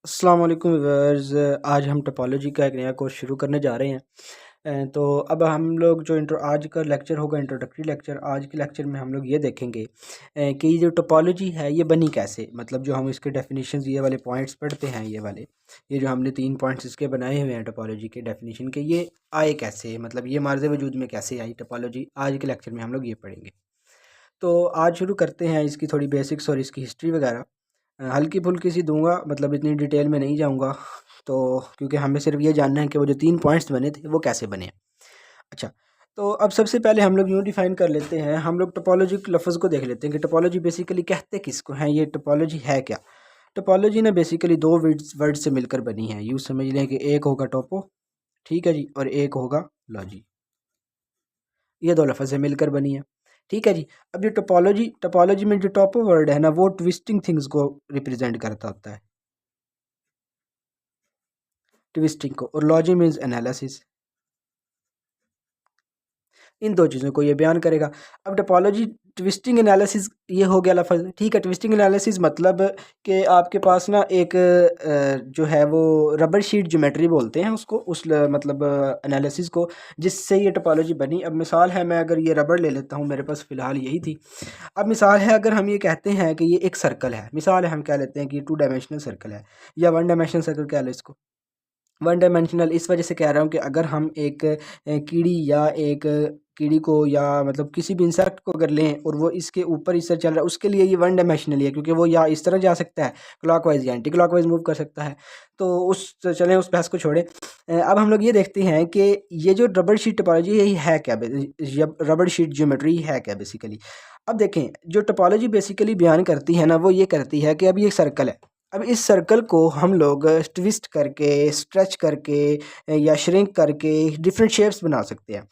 अस्सलाम वालेकुम व्यूअर्स। आज हम टोपोलॉजी का एक नया कोर्स शुरू करने जा रहे हैं। तो अब हम लोग जो इंट्रो आज का लेक्चर होगा इंट्रोडक्टरी लेक्चर। आज के लेक्चर में हम लोग ये देखेंगे कि ये जो टोपोलॉजी है ये बनी कैसे, मतलब जो हम इसके डेफिनेशंस ये वाले पॉइंट्स पढ़ते हैं, ये वाले ये जो हमने 3 पॉइंट्स इसके बनाए हुए हैं टोपोलॉजी के डेफिनेशन के, ये आए कैसे, मतलब ये मार्ज़ वजूद में कैसे आई टोपोलॉजी। आज के लेक्चर में हम लोग ये पढ़ेंगे। तो आज शुरू करते हैं इसकी थोड़ी बेसिक्स और इसकी हिस्ट्री वगैरह। हल्की फुल्की सी दूंगा, मतलब इतनी डिटेल में नहीं जाऊंगा। तो क्योंकि हमें सिर्फ ये जानना है कि वो जो 3 पॉइंट्स बने थे वो कैसे बने। अच्छा, तो अब सबसे पहले हम लोग यूँ डिफ़ाइन कर लेते हैं, हम लोग टोपोलॉजी के लफ्ज़ को देख लेते हैं कि टोपोलॉजी बेसिकली कहते किसको हैं, ये टोपोलॉजी है क्या। टोपोलॉजी ना बेसिकली 2 वर्ड से मिलकर बनी है। यूँ समझ लें कि एक होगा टोपो, ठीक है जी, और एक होगा लॉजी। ये 2 लफ्ज़ से मिलकर बनी है, ठीक है जी। अब ये टोपोलॉजी टोपोलॉजी में जो टोपो वर्ड है ना, वो ट्विस्टिंग थिंग्स को रिप्रेजेंट करता होता है, ट्विस्टिंग को, और लॉजी मीन्स एनालिसिस। इन 2 चीज़ों को ये बयान करेगा। अब टोपोलॉजी ट्विस्टिंग एनालिसिस ये हो गया लफ़्ज़, ठीक है। ट्विस्टिंग एनालिसिस मतलब कि आपके पास ना एक जो है वो रबर शीट ज्योमेट्री बोलते हैं उसको, मतलब एनालिसिस को, जिससे ये टोपोलॉजी बनी। अब मिसाल है, मैं अगर ये रबर ले लेता हूँ, मेरे पास फ़िलहाल यही थी। अब मिसाल है, अगर हम ये कहते हैं कि ये एक सर्कल है, मिसाल है हम कह लेते हैं कि 2 डायमेंशनल सर्कल है, या 1 डायमेंशनल सर्कल कह लो इसको। 1 डायमेंशनल इस वजह से कह रहा हूँ कि अगर हम एक कीड़ी या एक कीड़ी को, या मतलब किसी भी इंसेक्ट को अगर लें और वो इसके ऊपर इस तरह चल रहा है, उसके लिए ये 1 डायमेंशनल है, क्योंकि वो या इस तरह जा सकता है क्लॉकवाइज या एंटी क्लॉकवाइज मूव कर सकता है। तो चलें उस बहस को छोड़ें। अब हम लोग ये देखते हैं कि ये जो रबर शीट टोपोलॉजी यही है क्या, रबर शीट ज्योमेट्री है क्या बेसिकली। अब देखें, जो टोपोलॉजी बेसिकली बयान करती है ना, वो ये करती है कि अब ये सर्कल है। अब इस सर्कल को हम लोग ट्विस्ट करके, स्ट्रेच करके या श्रिंक करके डिफरेंट शेप्स बना सकते हैं।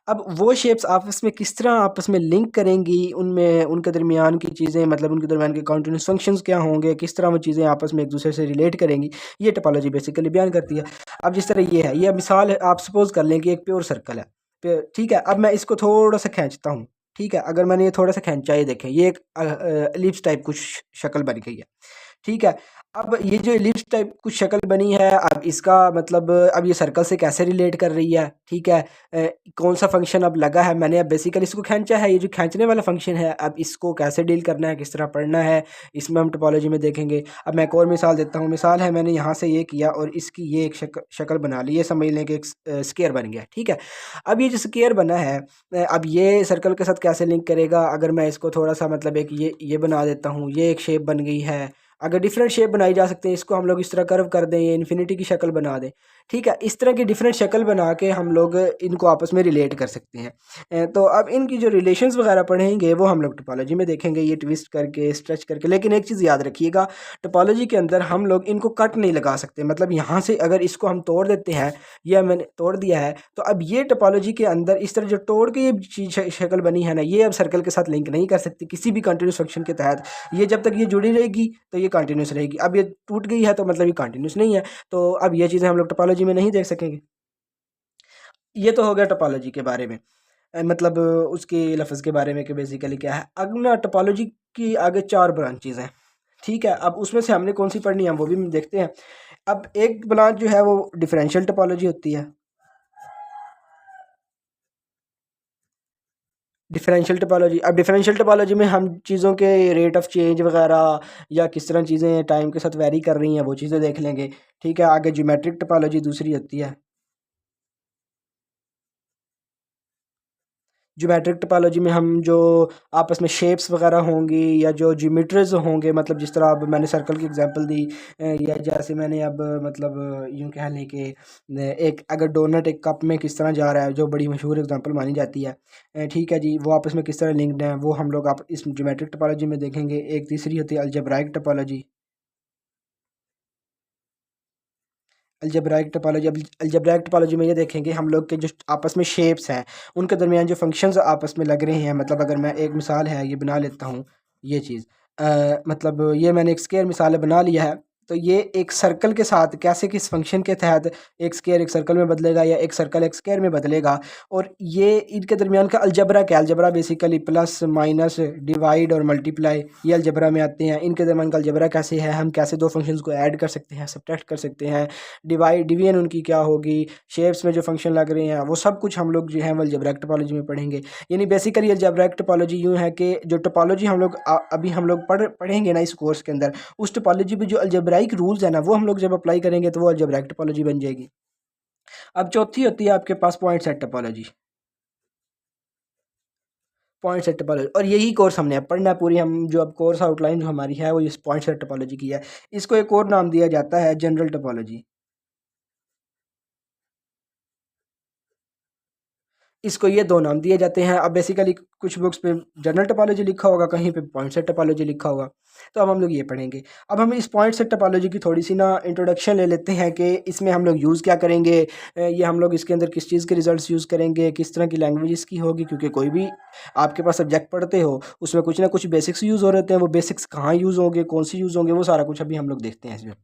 अब वो शेप्स आपस में किस तरह आपस में लिंक करेंगी, उनमें उनके दरमियान की चीज़ें, मतलब उनके दरमियान के कॉन्टिन्यूस फंक्शंस क्या होंगे, किस तरह वो चीज़ें आपस में एक दूसरे से रिलेट करेंगी, ये टोपोलॉजी बेसिकली बयान करती है। अब जिस तरह ये है, ये मिसाल है, आप सपोज कर लें कि एक प्योर सर्कल है, ठीक है। अब मैं इसको थोड़ा सा खींचता हूँ, ठीक है। अगर मैंने ये थोड़ा सा खींचा, ये देखें, ये एक एलिप्स टाइप कुछ शक्ल बन गई है, ठीक है। अब ये जो एलिप्स टाइप कुछ शक्ल बनी है, अब इसका मतलब अब ये सर्कल से कैसे रिलेट कर रही है, ठीक है। कौन सा फंक्शन अब लगा है, मैंने अब बेसिकली इसको खींचा है, ये जो खींचने वाला फंक्शन है, अब इसको कैसे डील करना है, किस तरह पढ़ना है, इसमें हम टोपोलॉजी में देखेंगे। अब मैं एक और मिसाल देता हूँ। मिसाल है, मैंने यहाँ से ये किया और इसकी ये एक शक्ल बना ली, ये समझ लें कि एक स्क्वायर बन गया, ठीक है। अब ये जो स्क्वायर बना है, अब ये सर्कल के साथ कैसे लिंक करेगा, अगर मैं इसको थोड़ा सा मतलब एक ये बना देता हूँ, ये एक शेप बन गई है। अगर डिफरेंट शेप बनाई जा सकते हैं, इसको हम लोग इस तरह कर्व कर दें, ये इन्फिनिटी की शक्ल बना दें, ठीक है। इस तरह की डिफरेंट शक्ल बना के हम लोग इनको आपस में रिलेट कर सकते हैं। तो अब इनकी जो रिलेशंस वगैरह पढ़ेंगे वो हम लोग टोपोलॉजी में देखेंगे, ये ट्विस्ट करके, स्ट्रेच करके। लेकिन एक चीज़ याद रखिएगा, टोपोलॉजी के अंदर हम लोग इनको कट नहीं लगा सकते, मतलब यहाँ से अगर इसको हम तोड़ देते हैं, या मैंने तोड़ दिया है, तो अब ये टोपोलॉजी के अंदर इस तरह जो तोड़ के ये चीज़ शक्ल बनी है ना, ये अब सर्कल के साथ लिंक नहीं कर सकती किसी भी कंटिन्यूस फंक्शन के तहत। ये जब तक ये जुड़ी रहेगी तो ये कंटिन्यूस रहेगी, अब ये टूट गई है तो मतलब ये कंटिन्यूस नहीं है। तो अब ये चीज़ें हम लोग टोपोलॉजी में नहीं देख सकेंगे। ये तो हो गया टोपोलॉजी के बारे में, मतलब उसके लफ्ज़ के बारे में कि बेसिकली क्या है। अब ना टोपोलॉजी की आगे 4 ब्रांचेज़ हैं, ठीक है। अब उसमें से हमने कौन सी पढ़नी है वो भी देखते हैं। अब एक ब्रांच जो है वो डिफरेंशियल टोपोलॉजी होती है। डिफरेंशियल टोपोलॉजी, अब डिफरेंशियल टोपोलॉजी में हम चीज़ों के रेट ऑफ चेंज वगैरह, या किस तरह चीज़ें टाइम के साथ वेरी कर रही हैं, वो चीज़ें देख लेंगे, ठीक है। आगे ज्योमेट्रिक टोपोलॉजी दूसरी होती है। ज्योमेट्रिक टोपोलॉजी में हम जो आपस में शेप्स वगैरह होंगी, या जो ज्योमेट्रीज होंगे, मतलब जिस तरह अब मैंने सर्कल की एग्जांपल दी, या जैसे मैंने अब मतलब यूँ कह लें कि एक अगर डोनट एक कप में किस तरह जा रहा है, जो बड़ी मशहूर एग्जांपल मानी जाती है, ठीक है जी, वो आपस में किस तरह लिंक्ड हैं, वो हम लोग आप इस ज्योमेट्रिक टोपोलॉजी में देखेंगे। एक तीसरी होती है अलजेब्राइक टोपोलॉजी। अलजेब्राइक टोपोलॉजी, अब अलजेब्राइक टोपोलॉजी में ये देखेंगे हम लोग के जो आपस में शेप्स हैं, उनके दरमियान जो फंक्शंस आपस में लग रहे हैं, मतलब अगर मैं एक मिसाल है ये बना लेता हूँ, ये चीज़ मतलब ये मैंने एक स्क्वायर मिसाल बना लिया है, तो ये एक सर्कल के साथ कैसे किस फंक्शन के तहत एक स्क्वायर एक सर्कल में बदलेगा या एक सर्कल एक स्क्वायर में बदलेगा, और ये इनके दरमियान का अलजबरा क्या, algebra basically plus minus divide और मल्टीप्लाई, ये अलजबरा में आते हैं। इनके दरमियान का अलजबरा कैसे है, हम कैसे दो फंक्शंस को ऐड कर सकते हैं, सब्ट्रैक्ट कर सकते हैं, डिवाइड डिवीजन उनकी क्या होगी, शेप्स में जो फंक्शन लग रहे हैं वो सब कुछ हम लोग जो है वो अलजेब्रिक टोपोलॉजी में पढ़ेंगे। यानी बेसिकली अलजेब्रिक टोपोलॉजी यूँ है कि जो टोपोलॉजी हम लोग अभी हम लोग पढ़ेंगे ना इस कोर्स के अंदर, उस टोपोलॉजी पे जो अलजेब्राइक रूल्स है ना वो हम लोग जब अप्लाई करेंगे तो वो अलजेब्रिक टोपोलॉजी बन जाएगी। अब चौथी होती है आपके पास point set topology. Point set topology, और यही कोर्स हमने अब पढ़ना है पूरी, हम जो अब कोर्स आउटलाइन जो हमारी है वो इस पॉइंट सेट टोपोलॉजी की है। इसको एक और नाम दिया जाता है जनरल टोपोलॉजी। इसको ये दो नाम दिए जाते हैं। अब बेसिकली कुछ बुक्स पे जनरल टोपोलॉजी लिखा होगा, कहीं पे पॉइंट सेट टोपोलॉजी लिखा होगा, तो अब हम लोग ये पढ़ेंगे। अब हम इस पॉइंट सेट टोपोलॉजी की थोड़ी सी ना इंट्रोडक्शन ले लेते हैं कि इसमें हम लोग यूज़ क्या करेंगे, ये हम लोग इसके अंदर किस चीज़ के रिजल्ट्स यूज़ करेंगे, किस तरह की लैंग्वेज इसकी होगी, क्योंकि कोई भी आपके पास सब्जेक्ट पढ़ते हो उसमें कुछ ना कुछ बेसिक्स यूज़ हो रहे हैं, वो बेसिक्स कहाँ यूज़ होंगे, कौन सी यूज़ होंगे, वो सारा कुछ अभी हम लोग देखते हैं इसमें।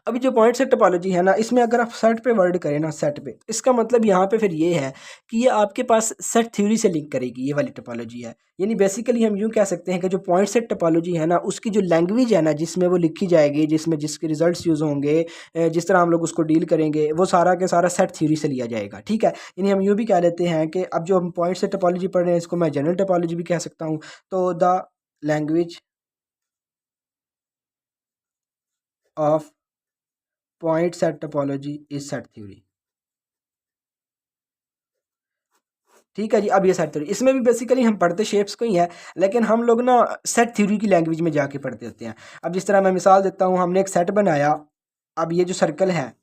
अभी जो पॉइंट सेट टोपोलॉजी है ना, इसमें अगर आप सेट पे वर्ड करें ना, सेट पे, इसका मतलब यहाँ पे फिर ये है कि ये आपके पास सेट थ्योरी से लिंक करेगी, ये वाली टोपोलॉजी है। यानी बेसिकली हम यूँ कह सकते हैं कि जो पॉइंट सेट टोपोलॉजी है ना, उसकी जो लैंग्वेज है ना जिसमें वो लिखी जाएगी, जिसमें जिसके रिजल्ट्स यूज़ होंगे, जिस तरह हम लोग उसको डील करेंगे, वो सारा के सारा सेट थ्योरी से लिया जाएगा। ठीक है, यानी हम यूँ भी कह लेते हैं कि अब जो हम पॉइंट सेट टोपोलॉजी पढ़ रहे हैं इसको मैं जनरल टोपोलॉजी भी कह सकता हूँ। तो the language of point set topology is set theory. ठीक है जी। अब ये सेट थ्योरी, इसमें भी बेसिकली हम पढ़ते शेप्स को ही है, लेकिन हम लोग ना सेट थ्योरी की लैंग्वेज में जाके पढ़ते होते हैं। अब जिस तरह मैं मिसाल देता हूँ, हमने एक सेट बनाया, अब ये जो सर्कल है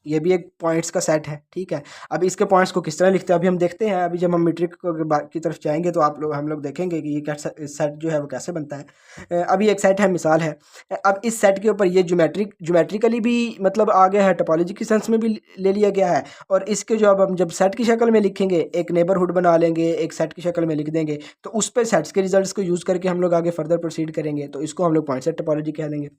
ये भी एक पॉइंट्स का सेट है। ठीक है, अब इसके पॉइंट्स को किस तरह लिखते हैं अभी हम देखते हैं। अभी जब हम मीट्रिक की तरफ जाएंगे तो हम लोग देखेंगे कि ये कैसा सेट जो है वो कैसे बनता है। अभी एक सेट है, मिसाल है। अब इस सेट के ऊपर ये ज्योमेट्रिकली भी मतलब आ गया है, टोपोलॉजी की सेंस में भी ले लिया गया है, और इसके जो अब हम जब सेट की शक्ल में लिखेंगे, एक नेबरहुड बना लेंगे, एक सेट की शक्ल में लिख देंगे, तो उस पर सेट्स के रिजल्ट्स को यूज़ करके हम लोग आगे फर्दर प्रोसीड करेंगे, तो इसको हम लोग पॉइंट सेट टोपोलॉजी कह देंगे।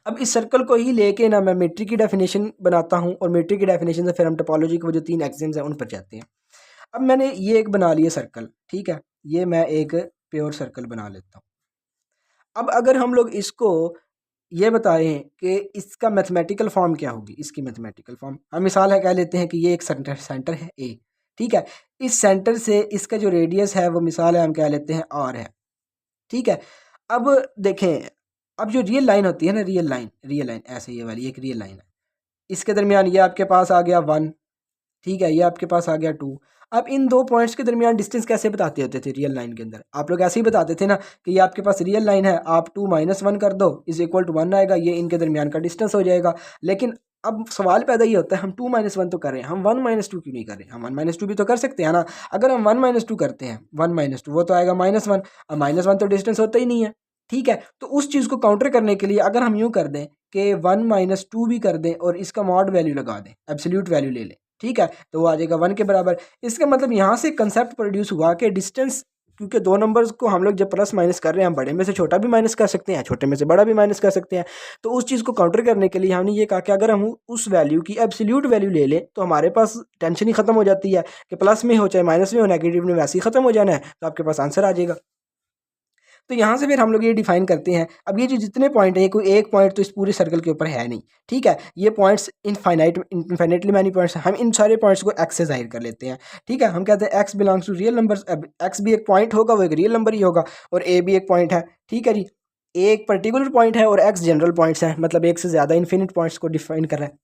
अब इस सर्कल को ही लेके ना मैं मीट्रिक की डेफिनेशन बनाता हूँ, और मीट्रिक की डेफिनेशन से फिर हम टोपोलॉजी के वो जो 3 एक्सिम्स हैं उन पर जाते हैं। अब मैंने ये एक बना लिया सर्कल, ठीक है, ये मैं एक प्योर सर्कल बना लेता हूँ। अब अगर हम लोग इसको ये बताएं कि इसका मैथमेटिकल फॉर्म क्या होगी, इसकी मैथमेटिकल फॉर्म हम मिसाल है कह लेते हैं कि ये एक सेंटर है ए। ठीक है, इस सेंटर से इसका जो रेडियस है वो मिसाल है हम कह लेते हैं आर है। ठीक है, अब देखें, अब जो रियल लाइन होती है ना, रियल लाइन ऐसे ये वाली एक रियल लाइन है, इसके दरमियान ये आपके पास आ गया 1। ठीक है, ये आपके पास आ गया 2। अब इन दो पॉइंट्स के दरमियान डिस्टेंस कैसे बताते होते थे रियल लाइन के अंदर, आप लोग ऐसे ही बताते थे ना कि ये आपके पास रियल लाइन है, आप 2 - 1 कर दो इज इक्वल टू 1 आएगा, ये इनके दरमियान का डिस्टेंस हो जाएगा। लेकिन अब सवाल पैदा ये होता है, हम 2 - 1 तो कर रहे हैं, हम 1 - 2 क्यों नहीं कर रहे? हम 1 - 2 भी तो कर सकते हैं ना। अगर हम 1 - 2 करते हैं, 1 - 2 वो तो आएगा -1, अब -1 तो डिस्टेंस होता ही नहीं है। ठीक है, तो उस चीज़ को काउंटर करने के लिए अगर हम यूँ कर दें कि 1 - 2 भी कर दें और इसका मॉड वैल्यू लगा दें, एब्सोल्यूट वैल्यू ले लें, ठीक है, तो वो आ जाएगा 1 के बराबर। इसका मतलब यहाँ से कंसेप्ट प्रोड्यूस हुआ कि डिस्टेंस, क्योंकि दो नंबर्स को हम लोग जब प्लस माइनस कर रहे हैं, हम बड़े में से छोटा भी माइनस कर सकते हैं, छोटे में से बड़ा भी माइनस कर सकते हैं। तो उस चीज़ को काउंटर करने के लिए हमने ये कहा कि अगर हम उस वैल्यू की एब्सोल्यूट वैल्यू ले लें तो हमारे पास टेंशन ही खत्म हो जाती है कि प्लस में हो चाहे माइनस में हो, नेगेटिव में वैसे ही खत्म हो जाना है, तो आपके पास आंसर आ जाएगा। तो यहाँ से फिर हम लोग ये डिफाइन करते हैं। अब ये जो जितने पॉइंट हैं, कोई एक पॉइंट तो इस पूरे सर्कल के ऊपर है नहीं। ठीक है, ये पॉइंट्स इनफाइनाइटली मैनी पॉइंट्स हैं, हम इन सारे पॉइंट्स को एक्स से जाहिर कर लेते हैं। ठीक है, हम कहते हैं X belongs to real numbers. अब एक्स भी एक पॉइंट होगा, वो एक रियल नंबर ही होगा, और ए भी एक पॉइंट है। ठीक है जी, ए एक पर्टिकुलर पॉइंट है और एक्स जनरल पॉइंट्स हैं, मतलब एक से ज़्यादा इन्फिनिट पॉइंट्स को डिफाइन कर रहा है।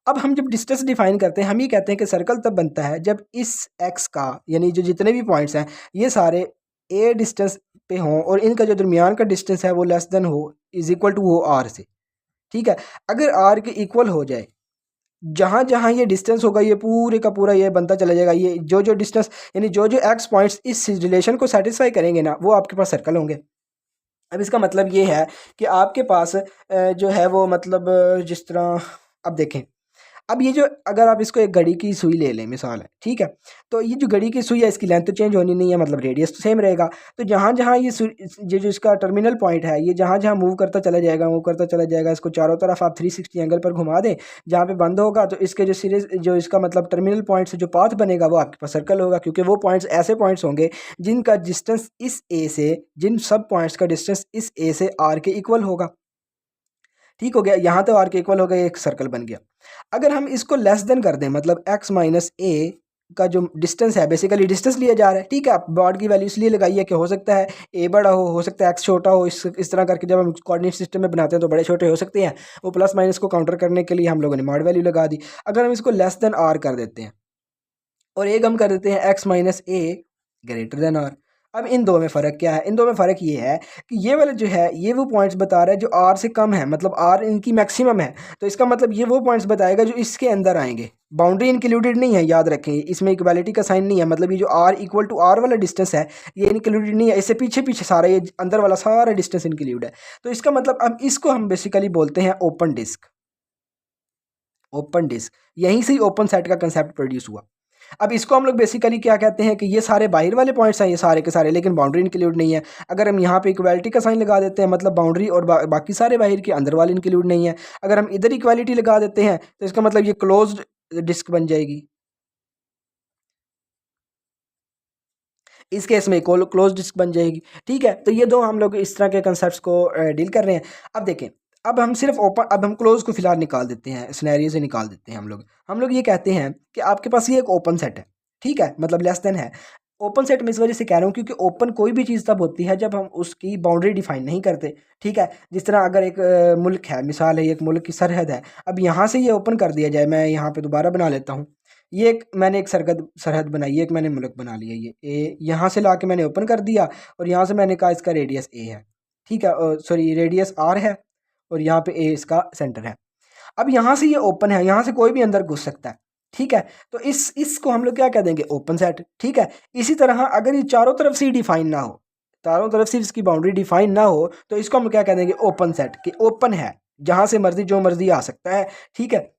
अब हम जब डिस्टेंस डिफाइन करते हैं, हम ये कहते हैं कि सर्कल तब बनता है जब इस एक्स का, यानी जो जितने भी पॉइंट्स हैं ये सारे ए डिस्टेंस पे हों और इनका जो दरमियान का डिस्टेंस है वो लेस देन हो, इज इक्वल टू हो आर से। ठीक है, अगर आर के इक्वल हो जाए, जहाँ जहाँ ये डिस्टेंस होगा ये पूरे का पूरा ये बनता चला जाएगा, ये जो जो डिस्टेंस यानी जो जो एक्स पॉइंट्स इस रिलेशन को सेटिस्फाई करेंगे ना, वो आपके पास सर्कल होंगे। अब इसका मतलब ये है कि आपके पास जो है वो मतलब जिस तरह, अब देखें, अब ये जो अगर आप इसको एक घड़ी की सुई ले लें मिसाल है, ठीक है, तो ये जो घड़ी की सुई है इसकी लेंथ तो चेंज होनी नहीं है, मतलब रेडियस तो सेम रहेगा। तो जहाँ जहाँ ये जो इसका टर्मिनल पॉइंट है ये जहाँ जहाँ मूव करता चला जाएगा, मूव करता चला जाएगा, इसको चारों तरफ आप 360 एंगल पर घुमा दें, जहाँ पे बंद होगा तो इसके जो सिरे जो इसका मतलब टर्मिनल पॉइंट से जो पाथ बनेगा वो आपके पास सर्कल होगा, क्योंकि वो पॉइंट्स ऐसे पॉइंट्स होंगे जिनका डिस्टेंस इस ए से, जिन सब पॉइंट्स का डिस्टेंस इस ए से आर के इक्वल होगा। ठीक हो गया, यहाँ तो आर के इक्वल हो गया, एक सर्कल बन गया। अगर हम इसको लेस देन कर दें, मतलब x माइनस ए का जो डिस्टेंस है, बेसिकली डिस्टेंस लिया जा रहा है, ठीक है, आप बॉड की वैल्यू इसलिए लगाई है कि हो सकता है ए बड़ा हो सकता है x छोटा हो, इस तरह करके जब हम कोऑर्डिनेट सिस्टम में बनाते हैं तो बड़े छोटे हो सकते हैं, वो प्लस माइनस को काउंटर करने के लिए हम लोगों ने मॉड वैल्यू लगा दी। अगर हम इसको लेस देन आर कर देते हैं और एक हम कर देते हैं x minus A greater than R, अब इन दो में फ़र्क क्या है? इन दो में फ़र्क ये है कि ये वाला जो है ये वो पॉइंट्स बता रहा है जो आर से कम है, मतलब आर इनकी मैक्सिमम है, तो इसका मतलब ये वो पॉइंट्स बताएगा जो इसके अंदर आएंगे। बाउंड्री इंक्लूडेड नहीं है, याद रखें, इसमें इक्वालिटी का साइन नहीं है, मतलब ये जो आर इक्वल टू आर वाला डिस्टेंस है ये इंक्लूडेड नहीं है, इससे पीछे पीछे सारा ये अंदर वाला सारा डिस्टेंस इंक्लूड है। तो इसका मतलब अब इसको हम बेसिकली बोलते हैं ओपन डिस्क। ओपन डिस्क, यहीं से ही ओपन सेट का कंसेप्ट प्रोड्यूस हुआ। अब इसको हम लोग बेसिकली क्या कहते हैं कि ये सारे बाहर वाले पॉइंट्स हैं ये सारे के सारे, लेकिन बाउंड्री इंक्लूड नहीं है। अगर हम यहाँ पे इक्वालिटी का साइन लगा देते हैं मतलब बाउंड्री और बाकी सारे बाहर के अंदर वाले इंक्लूड नहीं है। अगर हम इधर इक्वालिटी लगा देते हैं तो इसका मतलब ये क्लोज्ड डिस्क बन जाएगी, इस केस में क्लोज डिस्क बन जाएगी। ठीक है, तो ये दो हम लोग इस तरह के कंसेप्ट को डील कर रहे हैं। अब देखें, अब हम सिर्फ ओपन, अब हम क्लोज को फिलहाल निकाल देते हैं, सिनेरियो से निकाल देते हैं। हम लोग ये कहते हैं कि आपके पास ये एक ओपन सेट है, ठीक है, मतलब लेस देन है। ओपन सेट में इस वजह से कह रहा हूँ क्योंकि ओपन कोई भी चीज़ तब होती है जब हम उसकी बाउंड्री डिफाइन नहीं करते। ठीक है, जिस तरह अगर एक मुल्क है, मिसाल है एक मुल्क की सरहद है, अब यहाँ से ये ओपन कर दिया जाए, मैं यहाँ पे दोबारा बना लेता हूँ, ये एक मैंने एक सरहद सरहद बनाई है, एक मैंने मुल्क बना लिया, ये ए यहाँ से लाके मैंने ओपन कर दिया और यहाँ से मैंने कहा इसका रेडियस ए है, ठीक है, सॉरी रेडियस आर है और यहाँ पे ए इसका सेंटर है। अब यहाँ से ये ओपन है, यहाँ से कोई भी अंदर घुस सकता है। ठीक है, तो इसको हम लोग क्या कह देंगे, ओपन सेट। ठीक है, इसी तरह अगर ये चारों तरफ से ही डिफाइन ना हो, चारों तरफ से इसकी बाउंड्री डिफाइन ना हो, तो इसको हम क्या कह देंगे, ओपन सेट, कि ओपन है, जहाँ से मर्जी जो मर्जी आ सकता है। ठीक है,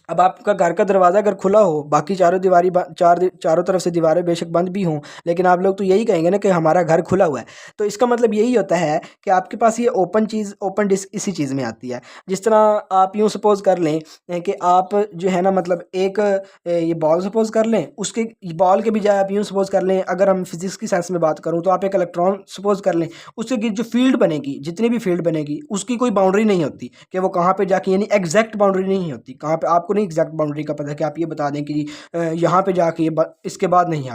अब आपका घर का दरवाज़ा अगर खुला हो, बाकी चारों तरफ से दीवारें बेशक बंद भी हों, लेकिन आप लोग तो यही कहेंगे ना कि हमारा घर खुला हुआ है। तो इसका मतलब यही होता है कि आपके पास ये ओपन चीज़, ओपन डिस्क इसी चीज़ में आती है। जिस तरह आप यूँ सपोज़ कर लें कि आप जो है ना, मतलब एक ये बॉल सपोज़ कर लें, उसके बॉल के बजाय आप यूँ सपोज़ कर लें, अगर हम फिज़िक्स की सेंस में बात करूँ तो आप एक इलेक्ट्रॉन सपोज़ कर लें, उससे जो फील्ड बनेगी, जितनी भी फील्ड बनेगी उसकी कोई बाउंड्री नहीं होती कि वो कहाँ पे जाके, यानी एग्जैक्ट बाउंड्री नहीं होती, कहाँ पे आपको नहीं एग्जैक्ट बाउंड्री का पता है कि आप ये बता दें कि यहाँ पे जाके इसके बाद नहीं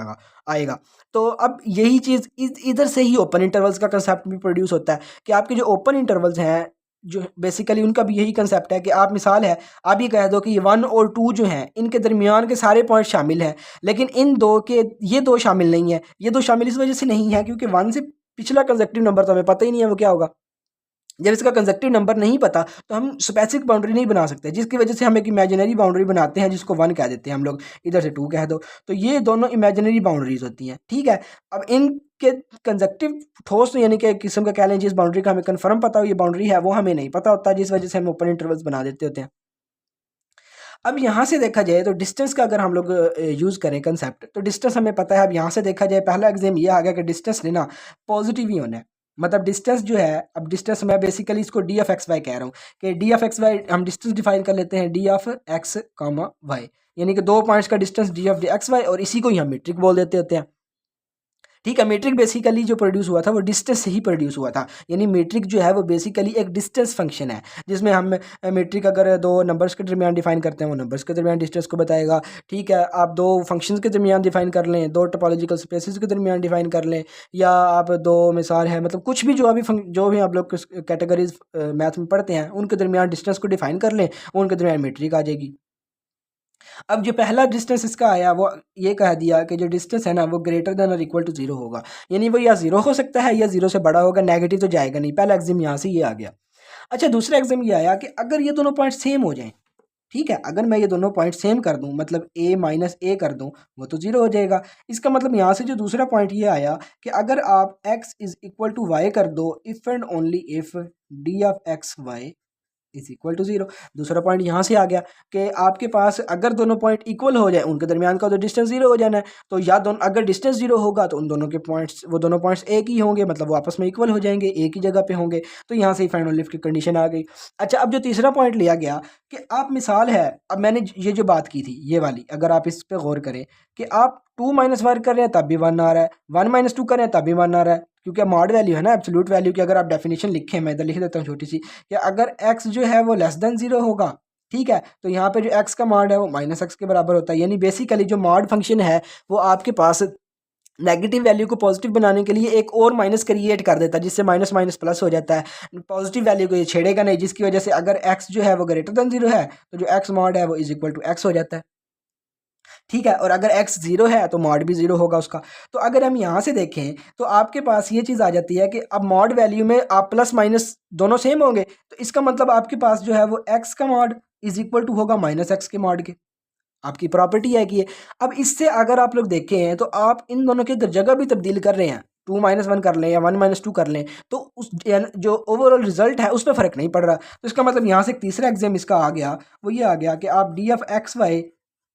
आएगा। तो अब यही चीज़ इधर से ही ओपन इंटरवल्स का कंसेप्ट भी प्रोड्यूस होता है कि आपके जो ओपन इंटरवल्स हैं, जो बेसिकली उनका भी यही कंसेप्ट है कि आप मिसाल है, आप ये कह दो कि 1 और 2 जो हैं इनके दरमियान के सारे पॉइंट शामिल हैं, लेकिन इन दो के ये दो शामिल नहीं है। ये दो शामिल इस वजह से नहीं है क्योंकि 1 से पिछला कंसेक्टिव नंबर तो हमें पता ही नहीं है वो क्या होगा। जब इसका कंसेक्टिव नंबर नहीं पता तो हम स्पेसिफिक बाउंड्री नहीं बना सकते, जिसकी वजह से हम एक इमेजिनरी बाउंड्री बनाते हैं जिसको 1 कह देते हैं हम लोग, इधर से 2 कह दो, तो ये दोनों इमेजिनरी बाउंड्रीज होती हैं। ठीक है, अब इनके कंसेक्टिव ठोस यानी कि एक किस्म का कह लें जिस बाउंड्री का हमें कंफर्म पता हो ये बाउंड्री है, वो हमें नहीं पता होता, जिस वजह से हम ओपन इंटरवल्स बना देते होते हैं। अब यहाँ से देखा जाए तो डिस्टेंस का अगर हम लोग यूज़ करें कंसेप्ट, तो डिस्टेंस हमें पता है। अब यहाँ से देखा जाए पहला एग्जाम ये आ गया कि डिस्टेंस लेना पॉजिटिव ही होना है, मतलब डिस्टेंस जो है, अब डिस्टेंस मैं बेसिकली इसको डी ऑफ एक्स वाई कह रहा हूँ कि डी ऑफ एक्स वाई हम डिस्टेंस डिफाइन कर लेते हैं D of X comma Y, यानी कि दो पॉइंट्स का distance D of X Y, और इसी को ही हम मीट्रिक बोल देते होते हैं। ठीक है, मीट्रिक बेसिकली जो प्रोड्यूस हुआ था वो डिस्टेंस से ही प्रोड्यूस हुआ था, यानी मीट्रिक जो है वो बेसिकली एक डिस्टेंस फंक्शन है, जिसमें हम मीट्रिक अगर दो नंबर्स के दरमियान डिफाइन करते हैं वो नंबर्स के दरमियान डिस्टेंस को बताएगा। ठीक है, आप दो फंक्शंस के दरमियान डिफाइन कर लें, दो टोपोलॉजिकल स्पेसेस के दरमियान डिफाइन कर लें, या आप दो मिसाल है, मतलब कुछ भी जो भी आप लोग कैटेगरीज मैथ में पढ़ते हैं उनके दरमियान डिस्टेंस को डिफाइन कर लें, उनके दरमियान मीट्रिक आ जाएगी। अब जो पहला डिस्टेंस इसका आया वो ये कह दिया कि जो डिस्टेंस है ना वो ग्रेटर देन और इक्वल टू 0 होगा, यानी वो या 0 हो सकता है या 0 से बड़ा होगा, नेगेटिव तो जाएगा नहीं। पहला एग्जाम यहाँ से ये आ गया। अच्छा, दूसरा एग्जाम ये आया कि अगर ये दोनों पॉइंट सेम हो जाएं, ठीक है, अगर मैं ये दोनों पॉइंट सेम कर दूं, मतलब a माइनस ए कर दूं, वो तो 0 हो जाएगा। इसका मतलब यहाँ से जो दूसरा पॉइंट ये आया कि अगर आप x is equal to Y कर दो, if and only if D of X Y is equal to zero. दूसरा पॉइंट यहाँ से आ गया कि आपके पास अगर दोनों पॉइंट इक्वल हो जाए उनके दरमियान का तो डिस्टेंस जीरो हो जाना है। तो या दोनों अगर डिस्टेंस जीरो होगा तो उन दोनों के पॉइंट्स वो दोनों पॉइंट्स एक ही होंगे, मतलब वो आपस में इक्वल हो जाएंगे, एक ही जगह पे होंगे। तो यहाँ से ही फाइनल लिफ्ट की कंडीशन आ गई। अच्छा, अब जो तीसरा पॉइंट लिया गया कि आप मिसाल है, अब मैंने ये जो बात की थी ये वाली, अगर आप इस पर गौर करें कि आप 2 माइनस वन कर रहे हैं तब भी 1 आ रहा है, 1 माइनस 2 कर रहे हैं तब भी 1 आ रहा है, क्योंकि मॉड वैल्यू है ना, एब्सोल्यूट वैल्यू की। अगर आप डेफिनेशन लिखें, मैं इधर लिख देता हूँ छोटी सी, कि अगर x जो है वो लेस देन जीरो होगा, ठीक है, तो यहाँ पे जो x का मॉड है वो माइनस एक्स के बराबर होता है। यानी बेसिकली जो मॉड फंक्शन है वो आपके पास नेगेटिव वैल्यू को पॉजिटिव बनाने के लिए एक और माइनस क्रिएट कर देता है, जिससे माइनस माइनस प्लस हो जाता है। पॉजिटिव वैल्यू को ये छेड़ेगा नहीं, जिसकी वजह से अगर x जो है वो ग्रेटर देन जीरो है तो जो x मॉड है वो इज इक्वल टू x हो जाता है, ठीक है। और अगर x जीरो है तो मॉड भी जीरो होगा उसका। तो अगर हम यहाँ से देखें तो आपके पास ये चीज़ आ जाती है कि अब मॉड वैल्यू में आप प्लस माइनस दोनों सेम होंगे, तो इसका मतलब आपके पास जो है वो x का मॉड इज इक्वल टू होगा माइनस एक्स के मॉड के। आपकी प्रॉपर्टी है कि ये, अब इससे अगर आप लोग देखें तो आप इन दोनों के जगह भी तब्दील कर रहे हैं, 2 माइनस वन कर लें या 1 माइनस 2 कर लें, तो उस जो ओवरऑल रिजल्ट है उस पर फ़र्क नहीं पड़ रहा। तो इसका मतलब यहाँ से एक तीसरा एग्जाम इसका आ गया, वो ये आ गया कि आप D of X Y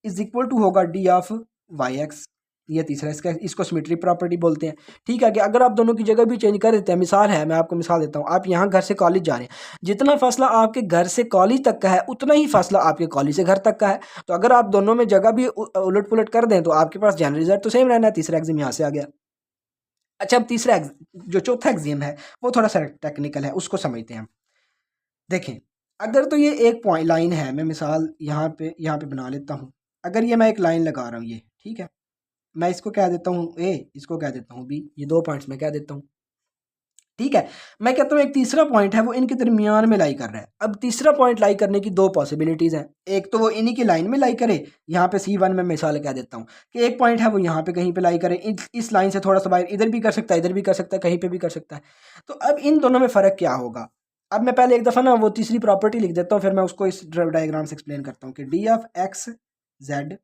is equal to होगा डी ऑफ वाई एक्स। ये तीसरा, इसका इसको सिमेट्री प्रॉपर्टी बोलते हैं, ठीक है। कि अगर आप दोनों की जगह भी चेंज कर देते हैं, मिसाल है, मैं आपको मिसाल देता हूँ, आप यहाँ घर से कॉलेज जा रहे हैं, जितना फासला आपके घर से कॉलेज तक का है उतना ही फासला आपके कॉलेज से घर तक का है। तो अगर आप दोनों में जगह भी उलट पुलट कर दें तो आपके पास जनरल रिजल्ट तो सेम रहना है। तीसरा एग्जाम यहाँ से आ गया। अच्छा, अब तीसरा जो चौथा एग्जाम है वो थोड़ा सा टेक्निकल है, उसको समझते हैं हम। देखें, अगर तो ये एक पॉइंट लाइन है, मैं मिसाल यहाँ पे बना लेता हूँ। अगर ये मैं एक लाइन लगा रहा हूँ, ये ठीक है, मैं इसको कह देता हूँ ए, इसको कह देता हूँ बी, ये 2 पॉइंट्स मैं कह देता हूँ, ठीक है। मैं कहता हूँ एक तीसरा पॉइंट है वो इनके दरमियान में लाई कर रहा है। अब तीसरा पॉइंट लाई करने की 2 पॉसिबिलिटीज़ हैं। एक तो वो इन्हीं की लाइन में लाई करे, यहाँ पे C1 में मिसाल कह देता हूँ कि एक पॉइंट है वो यहाँ पे कहीं पे लाई करे, इस लाइन से थोड़ा सा बाहर, इधर भी कर सकता है, इधर भी कर सकता है, कहीं पे भी कर सकता है। तो अब इन दोनों में फ़र्क क्या होगा? अब मैं पहले एक दफ़ा ना वो तीसरी प्रॉपर्टी लिख देता हूँ, फिर मैं उसको इस डायग्राम से एक्सप्लेन करता हूँ कि D of X Z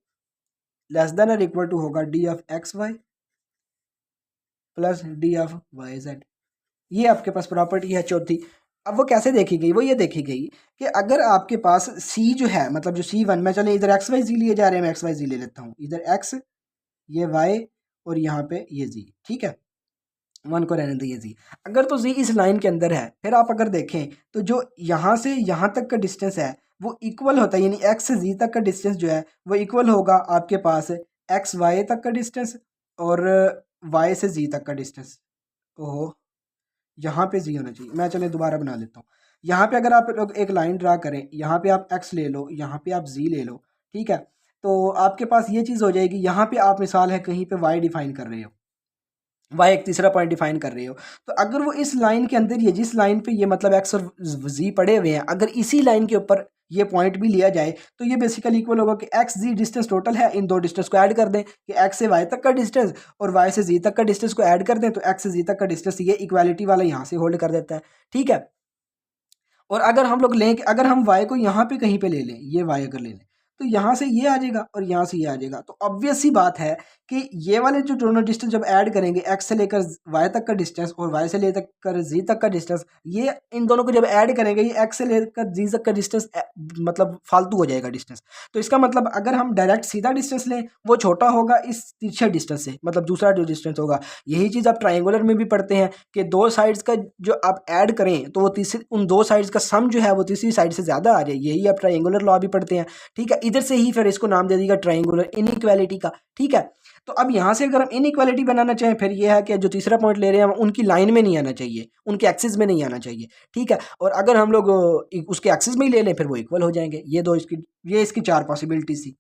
less than और इक्वल टू होगा D of X Y plus D of Y Z. ये आपके पास प्रॉपर्टी है चौथी। अब वो कैसे देखी गई? वो ये देखी गई कि अगर आपके पास सी जो है, मतलब जो C1 में, चले इधर एक्स वाई जी लिए जा रहे हैं, मैं एक्स वाई जी ले लेता हूँ, इधर एक्स, ये वाई, और यहाँ पे ये जी, ठीक है, 1 को रहने दीजिए जी। अगर तो जी इस लाइन के अंदर है, फिर आप अगर देखें तो जो यहाँ से यहाँ तक का डिस्टेंस है वो इक्वल होता है, यानी एक्स से जी तक का डिस्टेंस जो है वो इक्वल होगा आपके पास एक्स वाई तक का डिस्टेंस और वाई से जी तक का डिस्टेंस। ओहो, यहाँ पे जी होना चाहिए, मैं चले दोबारा बना लेता हूँ। यहाँ पे अगर आप लोग एक लाइन ड्रा करें, यहाँ पे आप एक्स ले लो, यहाँ पे आप जी ले लो, ठीक है, तो आपके पास ये चीज़ हो जाएगी। यहाँ पे आप मिसाल है कहीं पे वाई डिफाइन कर रहे हो, वाई एक तीसरा पॉइंट डिफाइन कर रहे हो, तो अगर वो इस लाइन के अंदर, ये जिस लाइन पे ये मतलब एक्स और जी पड़े हुए हैं, अगर इसी लाइन के ऊपर ये पॉइंट भी लिया जाए तो ये बेसिकली इक्वल होगा कि एक्स जी डिस्टेंस टोटल है, इन 2 डिस्टेंस को ऐड कर दें कि एक्स से वाई तक का डिस्टेंस और वाई से जी तक का डिस्टेंस को ऐड कर दें तो एक्स से जी तक का डिस्टेंस, ये इक्वालिटी वाला यहाँ से होल्ड कर देता है, ठीक है। और अगर हम लोग लें कि अगर हम y को यहाँ पे कहीं पे ले लें, ये y अगर ले लें तो यहाँ से ये आ जाएगा और यहाँ से ये आ जाएगा, तो ऑब्वियस सी बात है कि ये वाले जो दोनों डिस्टेंस जब ऐड करेंगे, x से लेकर y तक का डिस्टेंस और y से लेकर z तक का डिस्टेंस, ये इन दोनों को जब ऐड करेंगे, ये x से लेकर z तक का डिस्टेंस मतलब फालतू हो जाएगा डिस्टेंस। तो इसका मतलब अगर हम डायरेक्ट सीधा डिस्टेंस लें वो छोटा होगा इस तिरछे डिस्टेंस से, मतलब दूसरा जो डिस्टेंस होगा। यही चीज़ आप ट्राइंगुलर में भी पढ़ते हैं कि 2 साइड्स का जो आप ऐड करें तो वो तीसरी, उन 2 साइड्स का सम जो है वो तीसरी साइड से ज़्यादा आ जाए। यही आप ट्राइंगुलर लॉ भी पढ़ते हैं, ठीक है। इधर से ही फिर इसको नाम दे दीजिएगा ट्राइंगुलर इनइक्वालिटी का, ठीक है। तो अब यहाँ से अगर हम इनइक्वालिटी बनाना चाहें, फिर ये है कि जो तीसरा पॉइंट ले रहे हैं हम उनकी लाइन में नहीं आना चाहिए, उनके एक्सिस में नहीं आना चाहिए, ठीक है। और अगर हम लोग उसके एक्सिस में ही ले लें फिर वो इक्वल हो जाएंगे। ये इसकी 4 पॉसिबिलिटी थी।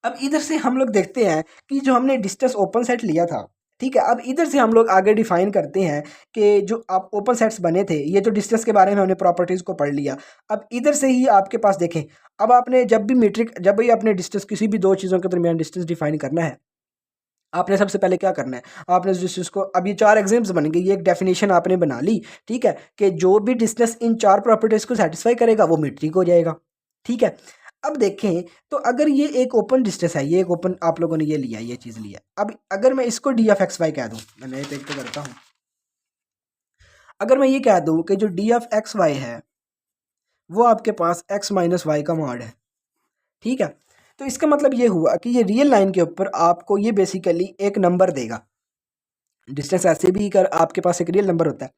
अब इधर से हम लोग देखते हैं कि जो हमने डिस्टेंस ओपन सेट लिया था, ठीक है, अब इधर से हम लोग आगे डिफाइन करते हैं कि जो आप ओपन सेट्स बने थे, ये जो डिस्टेंस के बारे में हमने प्रॉपर्टीज़ को पढ़ लिया। अब इधर से ही आपके पास देखें, अब आपने जब भी आपने डिस्टेंस, किसी भी 2 चीज़ों के दरमियान डिस्टेंस डिफाइन करना है, आपने सबसे पहले क्या करना है, आपने जिस चीज़ को, अब ये 4 एग्जाम्स बन गई, ये एक डेफिनेशन आपने बना ली, ठीक है, कि जो भी डिस्टेंस इन 4 प्रॉपर्टीज़ को सेटिस्फाई करेगा वो मीट्रिक हो जाएगा, ठीक है। अब देखें तो अगर ये एक ओपन डिस्टेंस है, ये एक ओपन आप लोगों ने ये लिया, ये चीज़ लिया, अब अगर मैं इसको डी ऑफ एक्स वाई कह दूँ, मैं एक तो करता हूँ, अगर मैं ये कह दूँ कि जो डी ऑफ एक्स वाई है वो आपके पास x माइनस वाई का मॉड है। ठीक है, तो इसका मतलब ये हुआ कि ये रियल लाइन के ऊपर आपको ये बेसिकली एक नंबर देगा। डिस्टेंस ऐसे भी कर आपके पास एक रियल नंबर होता है,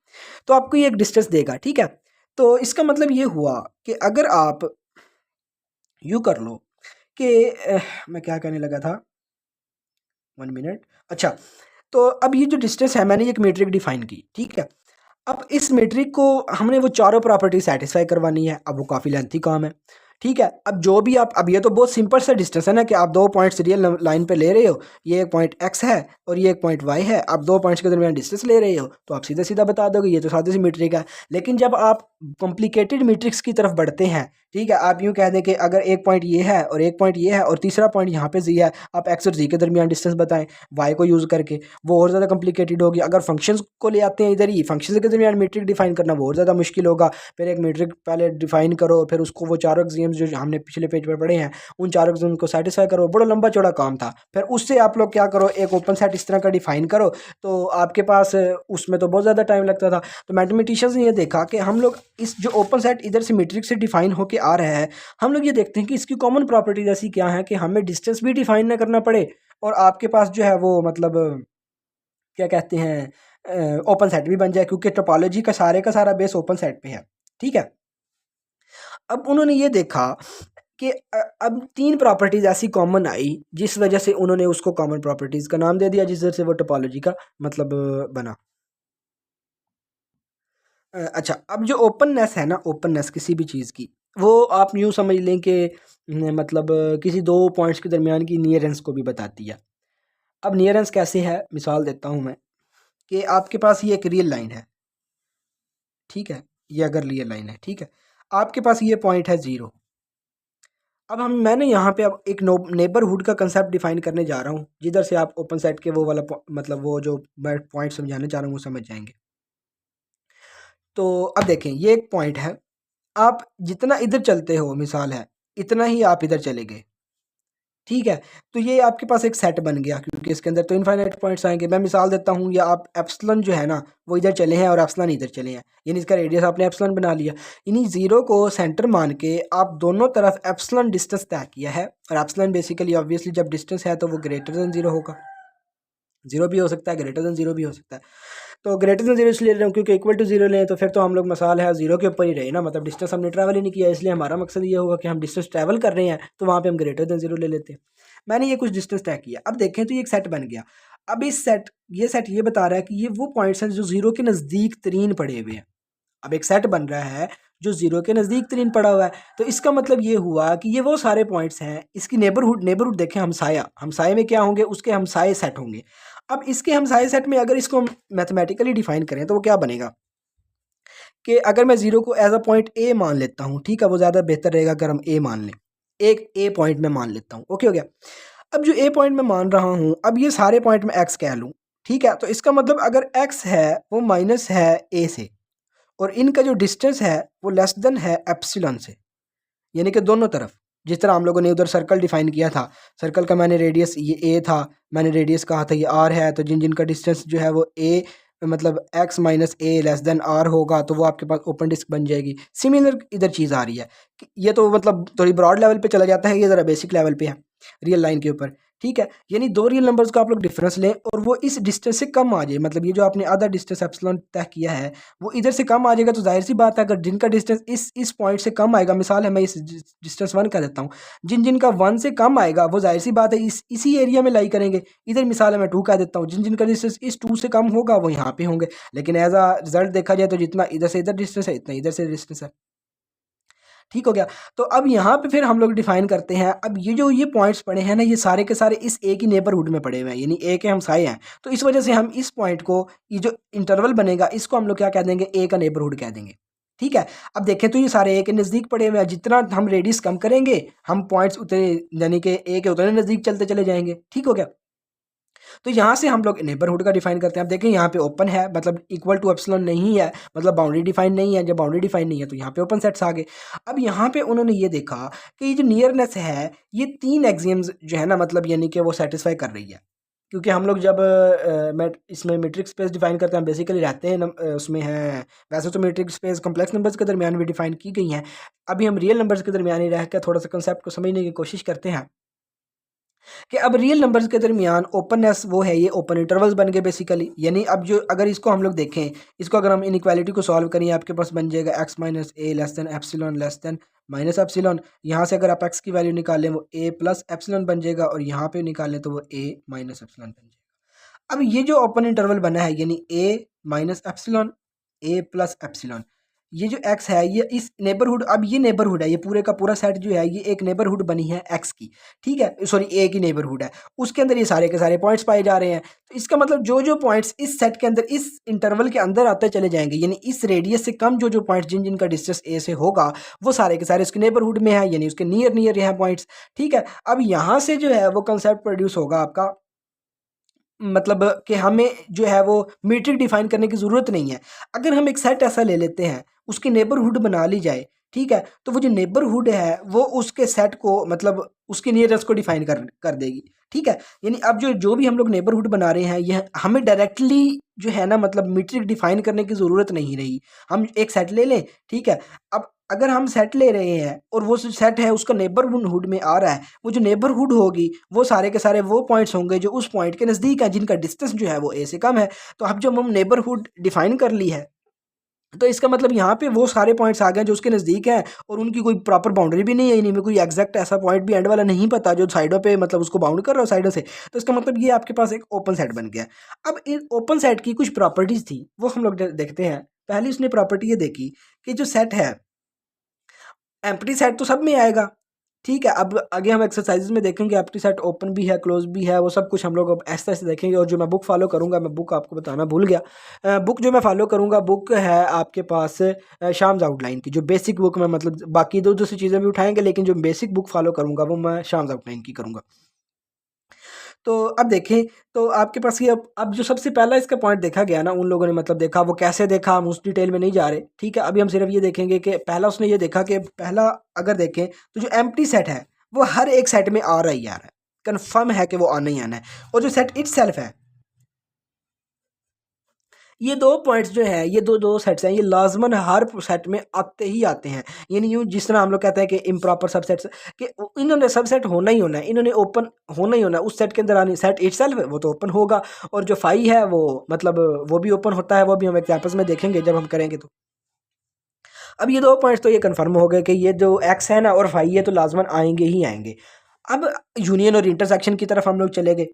तो आपको ये एक डिस्टेंस देगा। ठीक है, तो इसका मतलब ये हुआ कि अगर आप यूँ कर लो कि मैं क्या कहने लगा था, 1 मिनट। अच्छा, तो अब ये जो डिस्टेंस है मैंने एक मीट्रिक डिफाइन की। ठीक है, अब इस मीट्रिक को हमने वो चारों प्रॉपर्टी सेटिस्फाई करवानी है। अब वो काफ़ी लेंथी काम है। ठीक है, अब जो भी आप, अब ये तो बहुत सिंपल सा डिस्टेंस है ना कि आप दो पॉइंट्स रियल लाइन पे ले रहे हो, ये एक पॉइंट एक्स है और ये एक पॉइंट वाई है, आप दो पॉइंट्स के दरमियान डिस्टेंस ले रहे हो, तो आप सीधा सीधा बता दोगे ये तो सादी सी मीट्रिक है। लेकिन जब आप कॉम्प्लिकेटेड मीट्रिक्स की तरफ बढ़ते हैं, ठीक है, आप यूँ कह दें कि अगर एक पॉइंट ये है और एक पॉइंट ये है और तीसरा पॉइंट यहाँ पे जी है, आप एक्स और जी के दरमियान डिस्टेंस बताएं वाई को यूज़ करके, वो और ज़्यादा कॉम्प्लिकेटेड होगी। अगर फंक्शंस को ले आते हैं इधर ही, फंक्शंस के दरमियान मीट्रिक डिफाइन करना वो और ज़्यादा मुश्किल होगा। फिर एक मीट्रिक पहले डिफाइन करो, फिर उसको वो चारों एक्सियम्स जो हमने पिछले पेज पर पढ़े हैं उन चारों एक्सियम्स को सेटिस्फाई करो, बड़ा लंबा चौड़ा काम था। फिर उससे आप लोग क्या करो, एक ओपन सेट इस तरह का डिफाइन करो, तो आपके पास उसमें तो बहुत ज़्यादा टाइम लगता था। तो मैथमेटिशियंस ने ये देखा कि हम लोग इस जो ओपन सेट इधर से मीट्रिक से डिफाइन होके आ रहा है, हम लोग ये देखते हैं कि इसकी कॉमन प्रॉपर्टीज ऐसी क्या है कि हमें डिस्टेंस भी डिफाइन ना करना पड़े और आपके पास जो है वो मतलब क्या कहते हैं ओपन सेट भी बन जाए, क्योंकि टोपोलॉजी का सारा बेस ओपन सेट पे है। ठीक है, अब उन्होंने ये देखा कि अब तीन प्रॉपर्टीज ऐसी कॉमन आई जिस वजह से उन्होंने उसको कॉमन प्रॉपर्टीज का नाम दे दिया, जिस वजह से वो टोपोलॉजी का मतलब बना। अच्छा, अब जो ओपननेस है ना, ओपननेस किसी भी चीज़ की, वो आप यूँ समझ लें कि मतलब किसी दो पॉइंट्स के दरमियान की नियरेंस को भी बताती है। अब नियरेंस कैसे है, मिसाल देता हूँ मैं कि आपके पास ये एक रियल लाइन है। ठीक है, ये अगर रियल लाइन है, ठीक है, आपके पास ये पॉइंट है 0। अब मैंने यहाँ पे अब एक नेबरहुड का कंसेप्ट डिफाइन करने जा रहा हूँ, जिधर से आप ओपन सेट के वो वाला मतलब वो जो मैं पॉइंट समझाने जा रहा हूँ वो समझ जाएंगे। तो अब देखें, ये एक पॉइंट है, आप जितना इधर चलते हो मिसाल है, इतना ही आप इधर चले गए। ठीक है, तो ये आपके पास एक सेट बन गया, क्योंकि इसके अंदर तो इनफाइनाइट पॉइंट्स आएंगे। मैं मिसाल देता हूँ, या आप एप्सिलॉन जो है ना वो इधर चले हैं और एप्सिलॉन इधर चले हैं, यानी इसका रेडियस आपने एप्सिलॉन बना लिया। यानी 0 को सेंटर मान के आप दोनों तरफ एप्सिलॉन डिस्टेंस तय किया है, और एप्सिलॉन बेसिकली ऑब्वियसली जब डिस्टेंस है तो वो ग्रेटर देन 0 होगा। 0 भी हो सकता है, ग्रेटर देन 0 भी हो सकता है। तो ग्रेटर देन 0 इसलिए ले रहा हूँ क्योंकि इक्वल टू 0 लें तो फिर तो हम लोग मसाल है 0 के ऊपर ही रहे ना, मतलब डिस्टेंस हमने ट्रैवल ही नहीं किया, इसलिए हमारा मकसद ये होगा कि हम डिस्टेंस ट्रैवल कर रहे हैं तो वहाँ पे हम ग्रेटर देन 0 ले लेते हैं। मैंने ये कुछ डिस्टेंस तय किया, अब देखें तो ये एक सेट बन गया। अब इस सेट ये बता रहा है कि ये वो पॉइंट्स हैं जो 0 के नज़दीक तरीन पड़े हुए हैं। अब एक सेट बन रहा है जो 0 के नज़दीक तरीन पड़ा हुआ है, तो इसका मतलब ये हुआ कि ये वो सारे पॉइंट्स हैं, इसकी नेबरहुड देखें, हमसाए में क्या होंगे, उसके हमसाए सेट होंगे। अब इसके हमसाए सेट में अगर इसको मैथमेटिकली डिफाइन करें तो वो क्या बनेगा कि अगर मैं 0 को एज अ पॉइंट ए मान लेता हूँ, ठीक है, वो ज़्यादा बेहतर रहेगा अगर हम ए मान लें, एक ए पॉइंट में मान लेता हूँ, ओके हो गया। अब जो ए पॉइंट में मान रहा हूँ, अब ये सारे पॉइंट में एक्स कह लूँ, ठीक है, तो इसका मतलब अगर एक्स है वो माइनस है ए से, और इनका जो डिस्टेंस है वो लेस देन है एप्सिलॉन से, यानी कि दोनों तरफ। जिस तरह हम लोगों ने उधर सर्कल डिफाइन किया था, सर्कल का मैंने रेडियस ये ए था, मैंने रेडियस कहा था ये आर है, तो जिन जिन का डिस्टेंस जो है वो ए मतलब एक्स माइनस ए लेस देन आर होगा तो वो आपके पास ओपन डिस्क बन जाएगी। सिमिलर इधर चीज़ आ रही है कि ये तो मतलब थोड़ी ब्रॉड लेवल पे चला जाता है, ये ज़रा बेसिक लेवल पे है रियल लाइन के ऊपर। ठीक है, यानी दो रियल नंबर्स का आप लोग डिफरेंस लें और वो इस डिस्टेंस से कम आ जाए, मतलब ये जो आपने आधा डिस्टेंस एप्सिलॉन तय किया है वो इधर से कम आ जाएगा, तो जाहिर सी बात है अगर जिनका डिस्टेंस इस पॉइंट से कम आएगा, मिसाल है मैं इस डिस्टेंस 1 कह देता हूँ, जिन जिनका 1 से कम आएगा वो जाहिर सी बात है इसी एरिया में लाई करेंगे। इधर मिसाल है मैं 2 कह देता हूँ, जिन जिनका डिस्टेंस इस 2 से कम होगा वो यहाँ पे होंगे। लेकिन एज अ रिजल्ट देखा जाए तो जितना इधर से इधर डिस्टेंस है इतना इधर से डिस्टेंस है। ठीक हो गया, तो अब यहाँ पे फिर हम लोग डिफाइन करते हैं, अब ये जो ये पॉइंट्स पड़े हैं ना ये सारे के सारे इस ए की नेबरहुड में पड़े हुए हैं, यानी ए के हमसाए हैं, तो इस वजह से हम इस पॉइंट को, ये जो इंटरवल बनेगा इसको हम लोग क्या कह देंगे, ए का नेबरहुड कह देंगे। ठीक है, अब देखें तो ये सारे ए के नज़दीक पड़े हुए हैं, जितना हम रेडियस कम करेंगे हम पॉइंट्स उतने, यानी कि ए के उतने नज़दीक चलते चले जाएंगे। ठीक हो गया, तो यहाँ से हम लोग नेबरहुड का डिफाइन करते हैं। अब देखें यहाँ पे ओपन है, मतलब इक्वल टू एप्सिलॉन नहीं है, मतलब बाउंड्री डिफाइन नहीं है। जब बाउंड्री डिफाइन नहीं है तो यहाँ पे ओपन सेट्स आ गए। अब यहाँ पे उन्होंने ये देखा कि ये जो नियरनेस है ये तीन एक्सियम्स जो है ना, मतलब यानी कि वो सेटिस्फाई कर रही है। क्योंकि हम लोग जब इसमें मीट्रिक स्पेस डिफाइन करते हैं बेसिकली रहते हैं उसमें हैं। वैसे तो मीट्रिक स्पेस कॉम्प्लेक्स नंबर्स के दरमियान भी डिफाइन की गई हैं, अभी हम रियल नंबर्स के दरमियान ही रह कर थोड़ा सा कंसेप्ट को समझने की कोशिश करते हैं कि अब रियल नंबर्स के दरमियान ओपननेस वो है, ये ओपन इंटरवल्स बन गए बेसिकली। यानी अब जो अगर इसको हम लोग देखें, इसको अगर हम इनइक्वालिटी को सॉल्व करें, आपके पास बन जाएगा एक्स माइनस ए less than epsilon less than minus epsilon. यहाँ से अगर आप एक्स की वैल्यू निकालें वो ए प्लस एप्सिलॉन बन जाएगा, और यहाँ पे निकालें तो वो ए माइनस एप्सिलॉन बन जाएगा। अब ये जो ओपन इंटरवल बना है यानी ए माइनस एप्सिलॉन ए प्लस एप्सिलॉन, ये जो x है ये इस नेबरहुड, अब ये नेबरहुड है, ये पूरे का पूरा सेट जो है ये एक नेबरहुड बनी है x की, ठीक है, सॉरी a की नेबरहुड है, उसके अंदर ये सारे के सारे पॉइंट्स पाए जा रहे हैं। तो इसका मतलब जो जो पॉइंट्स इस सेट के अंदर इस इंटरवल के अंदर आते चले जाएंगे, यानी इस रेडियस से कम जो जो पॉइंट्स जिन जिनका डिस्टेंस a से होगा वो सारे के सारे उसके नेबरहुड में है, यानी उसके नियर नियर है पॉइंट्स, ठीक है। अब यहाँ से जो है वो कंसेप्ट प्रोड्यूस होगा आपका, मतलब कि हमें जो है वो मीट्रिक डिफाइन करने की ज़रूरत नहीं है। अगर हम एक सेट ऐसा ले लेते हैं, उसकी नेबरहुड बना ली जाए, ठीक है, तो वो जो नेबरहुड है वो उसके सेट को, मतलब उसके नियरेस्ट को डिफाइन कर देगी, ठीक है। यानी अब जो जो भी हम लोग नेबरहुड बना रहे हैं, यह हमें डायरेक्टली जो है ना, मतलब मीट्रिक डिफाइन करने की ज़रूरत नहीं रही। हम एक सेट ले लें, ठीक है। अब अगर हम सेट ले रहे हैं और वो सेट है उसका नेबरहुड में आ रहा है, वो जो नेबरहुड होगी वो सारे के सारे वो पॉइंट्स होंगे जो उस पॉइंट के नज़दीक हैं, जिनका डिस्टेंस जो है वो ए से कम है। तो अब जब हम नेबरहुड डिफाइन कर ली है, तो इसका मतलब यहाँ पे वो सारे पॉइंट्स आ गए जो उसके नज़दीक हैं, और उनकी कोई प्रॉपर बाउंड्री भी नहीं है, यानी में कोई एग्जैक्ट ऐसा पॉइंट भी एंड वाला नहीं पता जो साइडों पे मतलब उसको बाउंड कर रहा हो साइडों से। तो इसका मतलब ये आपके पास एक ओपन सेट बन गया। अब इन ओपन सेट की कुछ प्रॉपर्टीज़ थी, वो हम लोग देखते हैं। पहली उसने प्रॉपर्टी ये देखी कि जो सेट है, एम्प्टी सेट तो सब में आएगा, ठीक है। अब आगे हम एक्सरसाइजेज में देखेंगे एम्प्टी सेट ओपन भी है, क्लोज भी है, वो सब कुछ हम लोग अब ऐसे ऐसे देखेंगे। और जो मैं बुक फॉलो करूंगा, मैं बुक आपको बताना भूल गया, बुक जो मैं फॉलो करूंगा बुक है आपके पास शाम्स आउटलाइन की, जो बेसिक बुक में, मतलब बाकी दो दूसरी चीज़ें भी उठाएंगे, लेकिन जो बेसिक बुक फॉलो करूंगा वो मैं शाम्स आउटलाइन की करूंगा। तो अब देखें, तो आपके पास ये अब जो सबसे पहला इसका पॉइंट देखा गया ना, उन लोगों ने मतलब देखा, वो कैसे देखा हम उस डिटेल में नहीं जा रहे, ठीक है। अभी हम सिर्फ ये देखेंगे कि पहला उसने ये देखा कि पहला अगर देखें तो जो एम्प्टी सेट है वो हर एक सेट में आ रहा ही आ रहा है, कन्फर्म है कि वो आना ही आना है। और जो सेट इटसेल्फ है, ये दो पॉइंट्स जो है, ये दो दो सेट्स हैं, ये लाजमन हर सेट में आते ही आते हैं। यानी यूँ जिस तरह हम लोग कहते हैं कि इम्प्रॉपर सबसेट्स, कि इन्होंने सबसेट होना ही होना है, इन्होंने ओपन होना ही होना है, उस सेट के अंदर आने, सेट इटसेल्फ है वो तो ओपन होगा। और जो फाई है वो मतलब वो भी ओपन होता है, वो भी हम एग्जाम्पल्स में देखेंगे जब हम करेंगे। तो अब ये दो पॉइंट्स तो ये कन्फर्म हो गए कि ये जो एक्स है ना और फाई है तो लाजमन आएंगे ही आएंगे। अब यूनियन और इंटरसेक्शन की तरफ हम लोग चले गए।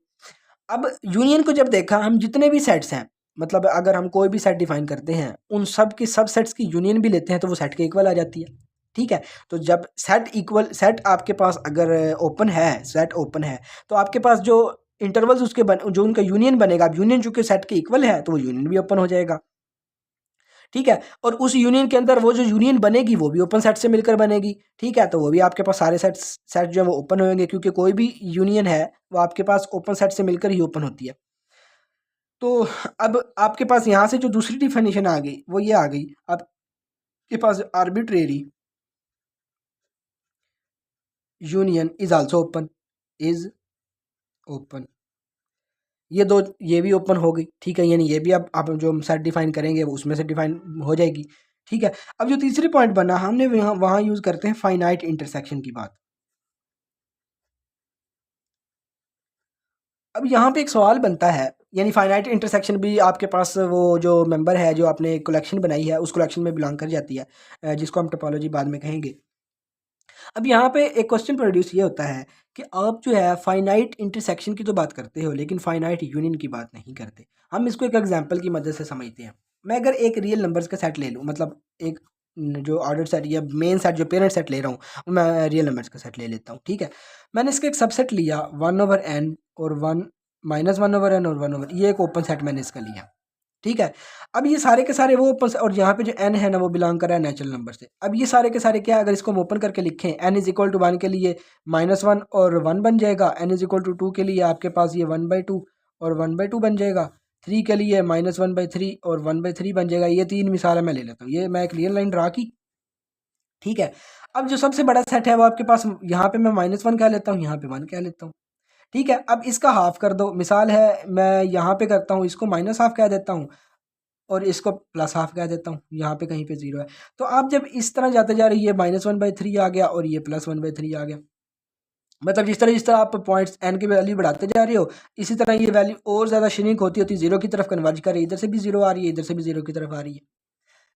अब यूनियन को जब देखा, हम जितने भी सेट्स हैं, मतलब अगर हम कोई भी सेट डिफाइन करते हैं, उन सब की सब सेट्स की यूनियन भी लेते हैं तो वो सेट के इक्वल आ जाती है, ठीक है। तो जब सेट इक्वल, सेट आपके पास अगर ओपन है, सेट ओपन है, तो आपके पास जो इंटरवल्स उसके जो उनका यूनियन बनेगा, अब यूनियन चूंकि सेट के इक्वल है तो वो यूनियन भी ओपन हो जाएगा, ठीक है। और उस यूनियन के अंदर वो जो यूनियन बनेगी वो भी ओपन सेट से मिलकर बनेगी, ठीक है। तो वो भी आपके पास सारे सेट जो है वो ओपन होंगे, क्योंकि कोई भी यूनियन है वो आपके पास ओपन सेट से मिलकर ही ओपन होती है। तो अब आपके पास यहाँ से जो दूसरी डिफिनेशन आ गई वो ये आ गई, आपके पास arbitrary union is also open, is open, ये दो, ये भी ओपन हो गई, ठीक है। यानी ये भी अब आप जो हम सेट डिफाइन करेंगे वो उसमें से डिफाइन हो जाएगी, ठीक है। अब जो तीसरी पॉइंट बना, हमने वहाँ वहाँ यूज़ करते हैं फाइनाइट इंटरसेक्शन की बात। अब यहाँ पे एक सवाल बनता है, यानी फाइनाइट इंटरसेक्शन भी आपके पास वो जो मेंबर है जो आपने कलेक्शन बनाई है उस कलेक्शन में बिलोंग कर जाती है, जिसको हम टोपोलॉजी बाद में कहेंगे। अब यहाँ पे एक क्वेश्चन प्रोड्यूस ये होता है कि आप जो है फाइनाइट इंटरसेक्शन की तो बात करते हो, लेकिन फाइनाइट यूनियन की बात नहीं करते। हम इसको एक एग्जांपल की मदद से समझते हैं। मैं अगर एक रियल नंबर्स का सेट ले लूँ, मतलब एक जो ऑर्डर सेट या मेन सेट जो पेरेंट सेट ले रहा हूँ, मैं रियल नंबर्स का सेट ले लेता हूँ, ठीक है। मैंने इसका एक सबसेट लिया 1/n और 1 -1/n और 1/, ये एक ओपन सेट मैंने इसका लिया, ठीक है। अब ये सारे के सारे वो ओपन, और यहाँ पे जो n है ना वो बिलोंग कर रहा है नेचुरल नंबर से। अब ये सारे के सारे क्या, अगर इसको हम ओपन करके लिखें, n इज इक्वल टू 1 के लिए -1 और 1 बन जाएगा, n इज इक्वल टू 2 के लिए आपके पास ये 1/2 और 1/2 बन जाएगा, 3 के लिए -1/3 और 1/3 बन जाएगा। ये तीन मिसालें मैं ले लेता हूँ, ये मैं एक क्लियर लाइन ड्रा की, ठीक है। अब जो सबसे बड़ा सेट है वो आपके पास, यहाँ पे मैं -1 कह लेता हूँ, यहाँ पे 1 कह लेता हूँ, ठीक है, अब इसका हाफ कर दो, मिसाल है मैं यहाँ पे करता हूँ, इसको माइनस हाफ कह देता हूँ और इसको प्लस हाफ कह देता हूँ, यहाँ पे कहीं पे जीरो है। तो आप जब इस तरह जाते जा रहे हो, ये -1/3 आ गया और ये +1/3 आ गया। मतलब जिस तरह आप पॉइंट्स एन की वैल्यू बढ़ाते जा रहे हो, इसी तरह ये वैल्यू और ज़्यादा श्रिंक होती होती जीरो की तरफ कन्वर्ज कर रही है। इधर से भी जीरो आ रही है, इधर से भी जीरो की तरफ आ रही है।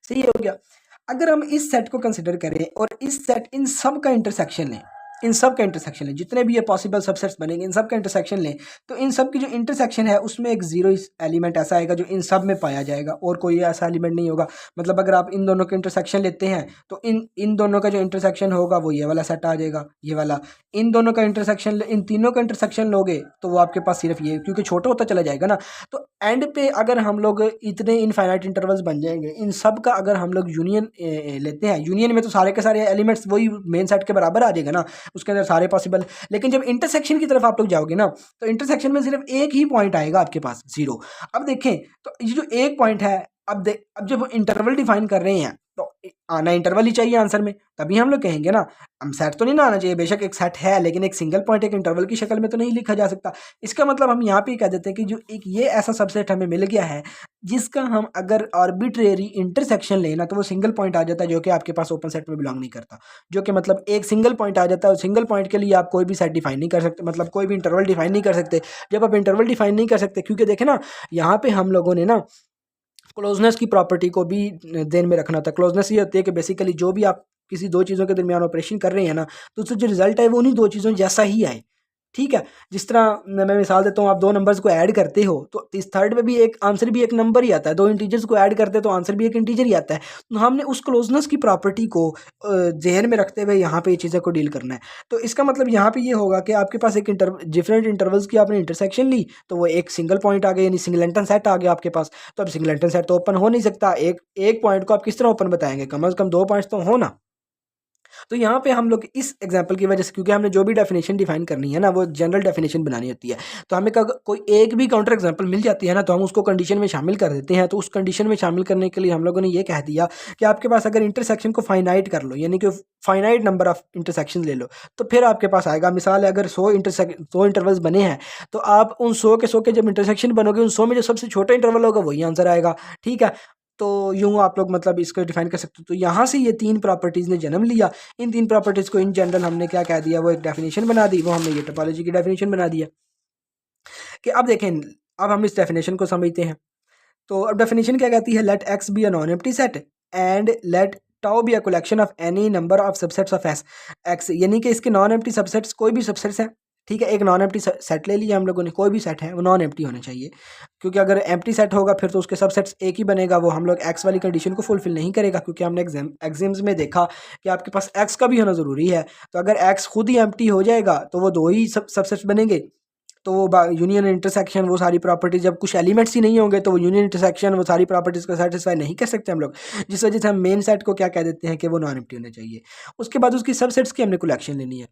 सही हो गया। अगर हम इस सेट को कंसिडर करें और इस सेट इन सब का इंटरसेक्शन लें, इन सब का इंटरसेक्शन लें, जितने भी ये पॉसिबल सबसेट्स बनेंगे इन सब का इंटरसेक्शन लें, तो इन सब की जो इंटरसेक्शन है उसमें एक जीरो एलिमेंट ऐसा आएगा जो इन सब में पाया जाएगा और कोई ऐसा एलिमेंट नहीं होगा। मतलब अगर आप इन दोनों के इंटरसेक्शन लेते हैं तो इन दोनों का जो इंटरसेक्शन होगा वो ये वाला सेट आ जाएगा, ये वाला। इन दोनों का इंटरसेक्शन, इन तीनों का इंटरसेक्शन लोगे तो वो आपके पास सिर्फ ये, क्योंकि छोटा होता चला जाएगा ना। तो एंड पे अगर हम लोग इतने इनफाइनाइट इंटरवल्स बन जाएंगे, इन सब का अगर हम लोग यूनियन लेते हैं, यूनियन में तो सारे के सारे एलिमेंट्स वही मेन सेट के बराबर आ जाएगा ना, उसके अंदर सारे पॉसिबल। लेकिन जब इंटरसेक्शन की तरफ आप लोग जाओगे ना, तो इंटरसेक्शन में सिर्फ एक ही पॉइंट आएगा आपके पास, जीरो। अब देखें तो ये जो एक पॉइंट है, अब जब इंटरवल डिफाइन कर रहे हैं तो आना इंटरवल ही चाहिए आंसर में, तभी हम लोग कहेंगे ना। हम सेट तो नहीं ना आना चाहिए, बेशक एक सेट है लेकिन एक सिंगल पॉइंट एक इंटरवल की शक्ल में तो नहीं लिखा जा सकता। इसका मतलब हम यहाँ पे कह देते हैं कि जो एक ये ऐसा सबसेट हमें मिल गया है जिसका हम अगर आर्बिट्रेरी इंटरसेक्शन लेना तो वो सिंगल पॉइंट आ जाता है, जो कि आपके पास ओपन सेट में बिलोंग नहीं करता। जो कि मतलब एक सिंगल पॉइंट आ जाता है, और सिंगल पॉइंट के लिए आप कोई भी सेट डिफाइन नहीं कर सकते, मतलब कोई भी इंटरवल डिफाइन नहीं कर सकते। जब आप इंटरवल डिफाइन नहीं कर सकते, क्योंकि देखें ना, यहाँ पे हम लोगों ने ना क्लोजनेस की प्रॉपर्टी को भी ध्यान में रखना था। क्लोजनेस ये होती है कि बेसिकली जो भी आप किसी दो चीज़ों के दरमियान ऑपरेशन कर रहे हैं ना, तो उससे जो रिजल्ट है वो उन्हीं दो चीज़ों जैसा ही आए। ठीक है, जिस तरह मैं मिसाल देता हूँ, आप दो नंबर्स को ऐड करते हो तो इस थर्ड में भी एक आंसर भी एक नंबर ही आता है, दो इंटीजर्स को ऐड करते हैं तो आंसर भी एक इंटीजर ही आता है। तो हमने उस क्लोजनेस की प्रॉपर्टी को जहन में रखते हुए यहाँ पे ये चीज़ों को डील करना है। तो इसका मतलब यहाँ पे ये होगा कि आपके पास एक डिफरेंट इंटरवल्स की आपने इंटरसेक्शन ली तो वो एक सिंगल पॉइंट आ गया, यानी सिंगलेंटन सेट आ गया आपके पास। तो अब सिंगलेंटन सेट तो ओपन हो नहीं सकता, एक एक पॉइंट को आप किस तरह ओपन बताएंगे, कम से कम दो पॉइंट्स तो हो ना। तो यहाँ पे हम लोग इस एग्जांपल की वजह से, क्योंकि हमने जो भी डेफिनेशन डिफाइन करनी है ना वो एक जनरल डेफिनेशन बनानी होती है, तो हमें कोई एक भी काउंटर एग्जांपल मिल जाती है ना, तो हम उसको कंडीशन में शामिल कर देते हैं। तो उस कंडीशन में शामिल करने के लिए हम लोगों ने ये कह दिया कि आपके पास अगर इंटरसेक्शन को फाइनाइट कर लो, यानी कि फाइनाइट नंबर ऑफ इंटरसेक्शन ले लो, तो फिर आपके पास आएगा। मिसाल है, अगर 100 इंटरवल्स बने हैं तो आप उन 100 के जब इंटरसेक्शन बनोगे, उन 100 में जो सबसे छोटा इंटरवल होगा वही आंसर आएगा। ठीक है, तो यूँ आप लोग मतलब इसको डिफाइन कर सकते हो। तो यहाँ से ये तीन प्रॉपर्टीज़ ने जन्म लिया। इन तीन प्रॉपर्टीज़ को इन जनरल हमने क्या कह दिया, वो एक डेफिनेशन बना दी, वो हमने ये टोपोलॉजी की डेफिनेशन बना दिया। कि अब देखें, अब हम इस डेफिनेशन को समझते हैं। तो अब डेफिनेशन क्या कहती है, let X be a non empty set and let tau be a collection of any number of subsets of S X, यानी कि इसके नॉन एम्प्टी सबसेट्स कोई भी सबसेट्स हैं। ठीक है, एक नॉन एम्प्टी सेट ले लिया हम लोगों ने, कोई भी सेट है वो नॉन एम्प्टी होना चाहिए, क्योंकि अगर एम्प्टी सेट होगा फिर तो उसके सबसेट्स एक ही बनेगा, वो हम लोग एक्स वाली कंडीशन को फुलफिल नहीं करेगा, क्योंकि हमने एग्जाम्स में देखा कि आपके पास एक्स का भी होना ज़रूरी है। तो अगर एक्स खुद ही एम्प्टी हो जाएगा तो वो दो ही सबसेट्स बनेंगे। तो वो यूनियन इंटरसेक्शन, वो सारी प्रॉपर्टीज, जब कुछ एलिमेंट्स ही नहीं होंगे तो वो यूनियन इंटरसेक्शन वो सारी प्रॉपर्टीज को सेटिस्फाई नहीं कर सकते हम लोग, जिस वजह से हम मेन सेट को क्या कह देते हैं कि वो नॉन एम्प्टी होना चाहिए। उसके बाद उसकी सबसेट्स की हमने कलेक्शन लेनी है।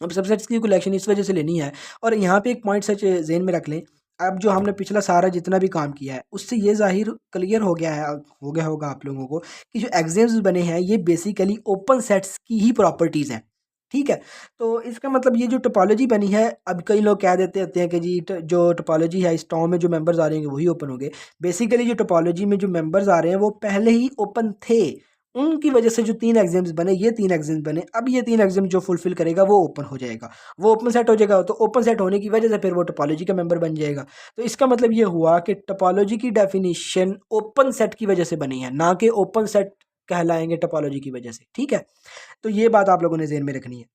अब सबसेट्स की कलेक्शन इस वजह से लेनी है, और यहाँ पे एक पॉइंट सच जेन में रख लें। अब जो हमने पिछला सारा जितना भी काम किया है उससे ये जाहिर क्लियर हो गया है, हो गया होगा आप लोगों को, कि जो एग्जाम्स बने हैं ये बेसिकली ओपन सेट्स की ही प्रॉपर्टीज़ हैं। ठीक है, तो इसका मतलब ये जो टोपोलॉजी बनी है, अब कई लोग कह देते होते हैं कि जी जो टोपोलॉजी है इस टॉ में जो मेंबर्स आ रहे हैं वही ओपन हो गए। बेसिकली जो टोपोलॉजी में जो मेंबर्स आ रहे हैं वो पहले ही ओपन थे, उनकी वजह से जो तीन एग्जाम्स बने, ये तीन एग्जाम्स बने, अब ये तीन एग्जाम जो फुलफिल करेगा वो ओपन हो जाएगा, वो ओपन सेट हो जाएगा। तो ओपन सेट होने की वजह से फिर वो टोपोलॉजी का मेंबर बन जाएगा। तो इसका मतलब ये हुआ कि टोपोलॉजी की डेफिनेशन ओपन सेट की वजह से बनी है, ना कि ओपन सेट कहलाएंगे टोपोलॉजी की वजह से। ठीक है, तो ये बात आप लोगों ने ज़हन में रखनी है।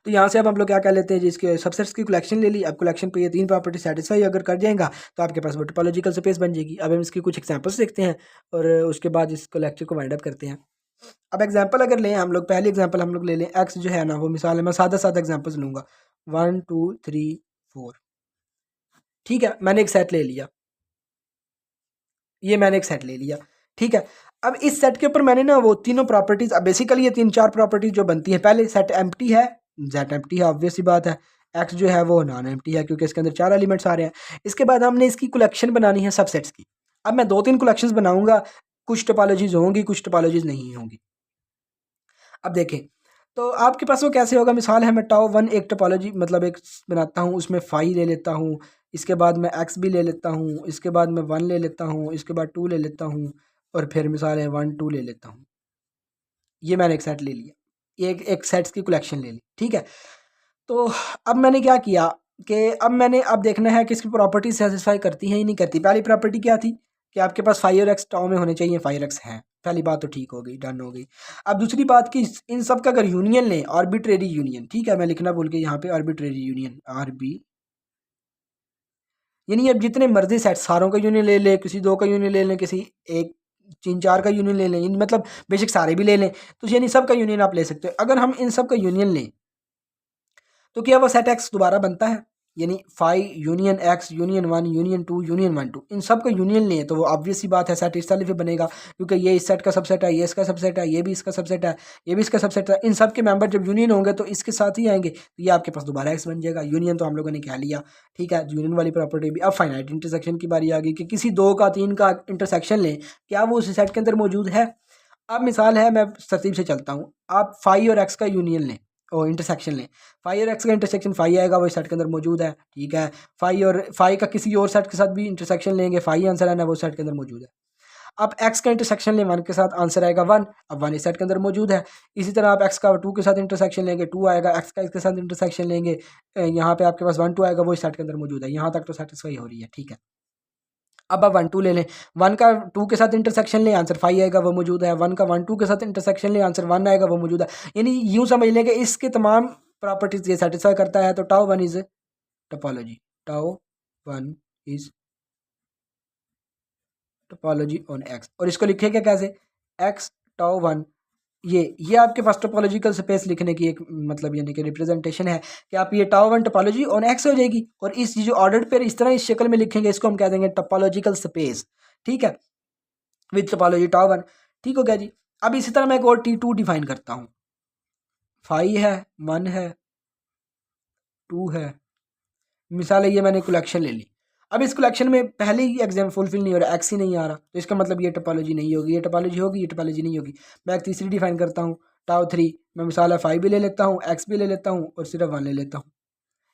तो यहाँ से अब हम लोग क्या कर लेते हैं, जिसके सबसेट्स की कलेक्शन ले ली। अब कलेक्शन पे ये तीन प्रॉपर्टी सेटिस्फाई अगर कर जाएगा तो आपके पास वो टोपोलॉजिकल स्पेस बन जाएगी। अब हम इसकी कुछ एग्जांपल्स देखते हैं और उसके बाद इसको लेक्चर को वाइंड अप करते हैं। अब एग्जांपल अगर लें हम लोग, पहली एग्जांपल हम लोग ले लें, एक्स जो है ना वो मिसाल है, मैं सादा सादा एग्जांपल्स लूँगा, 1 2 3 4। ठीक है, मैंने एक सेट ले लिया, ये मैंने एक सेट ले लिया। ठीक है, अब इस सेट के ऊपर मैंने ना वो तीनों प्रॉपर्टीज, अब बेसिकली ये तीन चार प्रॉपर्टीज जो बनती हैं, पहले सेट एम्प्टी है, जेट एम्प्टी है, ऑब्वियस सी बात है। एक्स जो है वो नॉन एम्प्टी है क्योंकि इसके अंदर चार एलिमेंट्स आ रहे हैं। इसके बाद हमने इसकी कलेक्शन बनानी है सबसेट्स की। अब मैं दो तीन कलेक्शंस बनाऊंगा, कुछ टोपोलॉजीज होंगी कुछ टोपोलॉजीज नहीं होंगी। अब देखें, तो आपके पास वो कैसे होगा, मिसाल है मैं टाउ वन एक टोपोलॉजी मतलब एक बनाता हूँ, उसमें फाई ले लेता हूँ, इसके बाद मैं एक्स भी ले लेता हूँ, इसके बाद मैं वन ले लेता हूँ, इसके बाद टू ले लेता हूँ, और फिर मिसाल है वन टू ले लेता हूँ। ये मैंने एक सेट ले लिया, एक सेट्स की कलेक्शन ले ली, ठीक है। तो अब मैंने क्या किया कि अब देखना है कि इसकी प्रॉपर्टी सेटिस्फाई करती है ही नहीं करती। पहली प्रॉपर्टी क्या थी कि आपके पास फाइव और एक्स टाउ में होने चाहिए, फाइव एक्स हैं, पहली बात तो ठीक हो गई, डन हो गई। अब दूसरी बात कि इन सब का अगर यूनियन लें, आर्बिट्रेरी यूनियन, ठीक है, मैं लिखना भूल के यहाँ पे आर्बिट्रेरी यूनियन, यानी अब जितने मर्जी सेट सारों का यूनियन ले लें, किसी दो का यूनियन ले लें, किसी एक तीन चार का यूनियन ले लें, मतलब बेशक सारे भी ले लें, तो यानी सब का यूनियन आप ले सकते हो। अगर हम इन सब का यूनियन लें तो क्या वो सेट एक्स दोबारा बनता है, यानी five union x union one union two union one two, इन सब का यूनियन लें तो वो ऑब्वियस सी बात है सेट इस तरह बनेगा, क्योंकि ये इस सेट का सबसेट है, ये इसका सबसेट है, ये भी इसका सबसेट है, ये भी इसका सबसेट है। इन सब के मेंबर जब यूनियन होंगे तो इसके साथ ही आएंगे, तो ये आपके पास दोबारा एक्स बन जाएगा। यूनियन तो हम लोगों ने क्या लिया, ठीक है, यूनियन वाली प्रॉपर्टी भी। अब फाइनाइट इंटरसेक्शन की बारी आ गई कि किसी दो का तीन का इंटरसेक्शन लें, क्या वो उस सेट के अंदर मौजूद है। अब मिसाल है, मैं तरतीब से चलता हूँ, आप फाइव और एक्स का यूनियन लें और इंटरसेक्शन लें, फाइव और एक्स का इंटरसेक्शन फाइव आएगा, वो इस सेट के अंदर मौजूद है, ठीक है। फाइव और फाइव का किसी और सेट के साथ भी इंटरसेक्शन लेंगे, फाइव आंसर आना, वो सेट के अंदर मौजूद है। आप एक्स का इंटरसेक्शन लें वन के साथ, आंसर आएगा वन, अब वन इस सेट के अंदर मौजूद है। इसी तरह आप एक्स का टू के साथ इंटरसेक्शन लेंगे, टू आएगा, एक्स का इसके साथ इंटरसेक्शन लेंगे, यहाँ पे आपके पास वन टू आएगा, वो इस सेट के अंदर मौजूद है। यहाँ तक तो सेटिस्फाई हो रही है, ठीक है। अब आप वन टू ले लें, वन का टू के साथ इंटरसेक्शन लें, आंसर फाइव आएगा, वो मौजूद है। वन का वन टू के साथ इंटरसेक्शन लें, आंसर वन आएगा, वो मौजूद है। यानी यूँ समझ लें कि इसके तमाम प्रॉपर्टीज ये सेटिस्फाई करता है। तो tau one is topology, tau one is topology on x, और इसको लिखेगा कैसे, एक्स टाउ वन, ये आपके पास टोपोलॉजिकल स्पेस लिखने की एक मतलब यानी कि रिप्रेजेंटेशन है कि आप ये tau one topology on x हो जाएगी, और इस जो ऑर्डर्ड पेयर इस तरह इस शक्ल में लिखेंगे, इसको हम कह देंगे टोपोलॉजिकल स्पेस, ठीक है, विद टोपोलॉजी टाउ वन, ठीक हो गया जी। अब इसी तरह मैं एक और T2 डिफाइन करता हूँ, फाइव है, वन है, टू है, मिसाल है ये मैंने कलेक्शन ले ली। अब इस कलेक्शन में पहले ही एग्जाम फुलफिल नहीं हो रहा, एक्स ही नहीं आ रहा, तो इसका मतलब ये टोपोलॉजी नहीं होगी, ये टोपोलॉजी होगी, ये टोपोलॉजी नहीं होगी। मैं एक तीसरी डिफाइन करता हूँ, टाउ थ्री, मैं मिसाल है फाइव भी ले लेता हूँ, एक्स भी ले लेता हूँ, और सिर्फ वन ले लेता हूँ,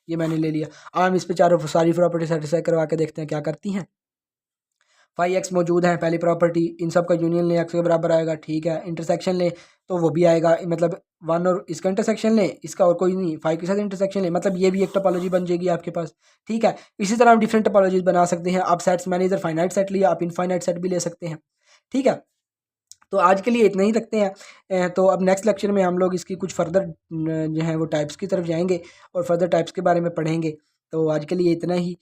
ये मैंने ले लिया। अब हम इस पर चारों सारी प्रॉपर्टी सेटिस्फाई करवा के देखते हैं क्या करती हैं। फाइव एक्स मौजूद है, पहली प्रॉपर्टी, इन सब का यूनियन लें, एक्स के बराबर आएगा, ठीक है। इंटरसेक्शन लें तो वो भी आएगा, मतलब वन और इसका इंटरसेक्शन लें, इसका और कोई नहीं, फाइव के साथ इंटरसेक्शन लें, मतलब ये भी एक टोपोलॉजी बन जाएगी आपके पास, ठीक है। इसी तरह हम डिफरेंट टोपोलॉजीज बना सकते हैं। आप सेट्स, मैंने इधर फाइनाइट सेट लिया, आप इनफाइनाइट सेट भी ले सकते हैं, ठीक है। तो आज के लिए इतना ही रखते हैं। तो अब नेक्स्ट लेक्चर में हम लोग इसकी कुछ फर्दर जो है वो टाइप्स की तरफ जाएंगे और फर्दर टाइप्स के बारे में पढ़ेंगे। तो आज के लिए इतना ही।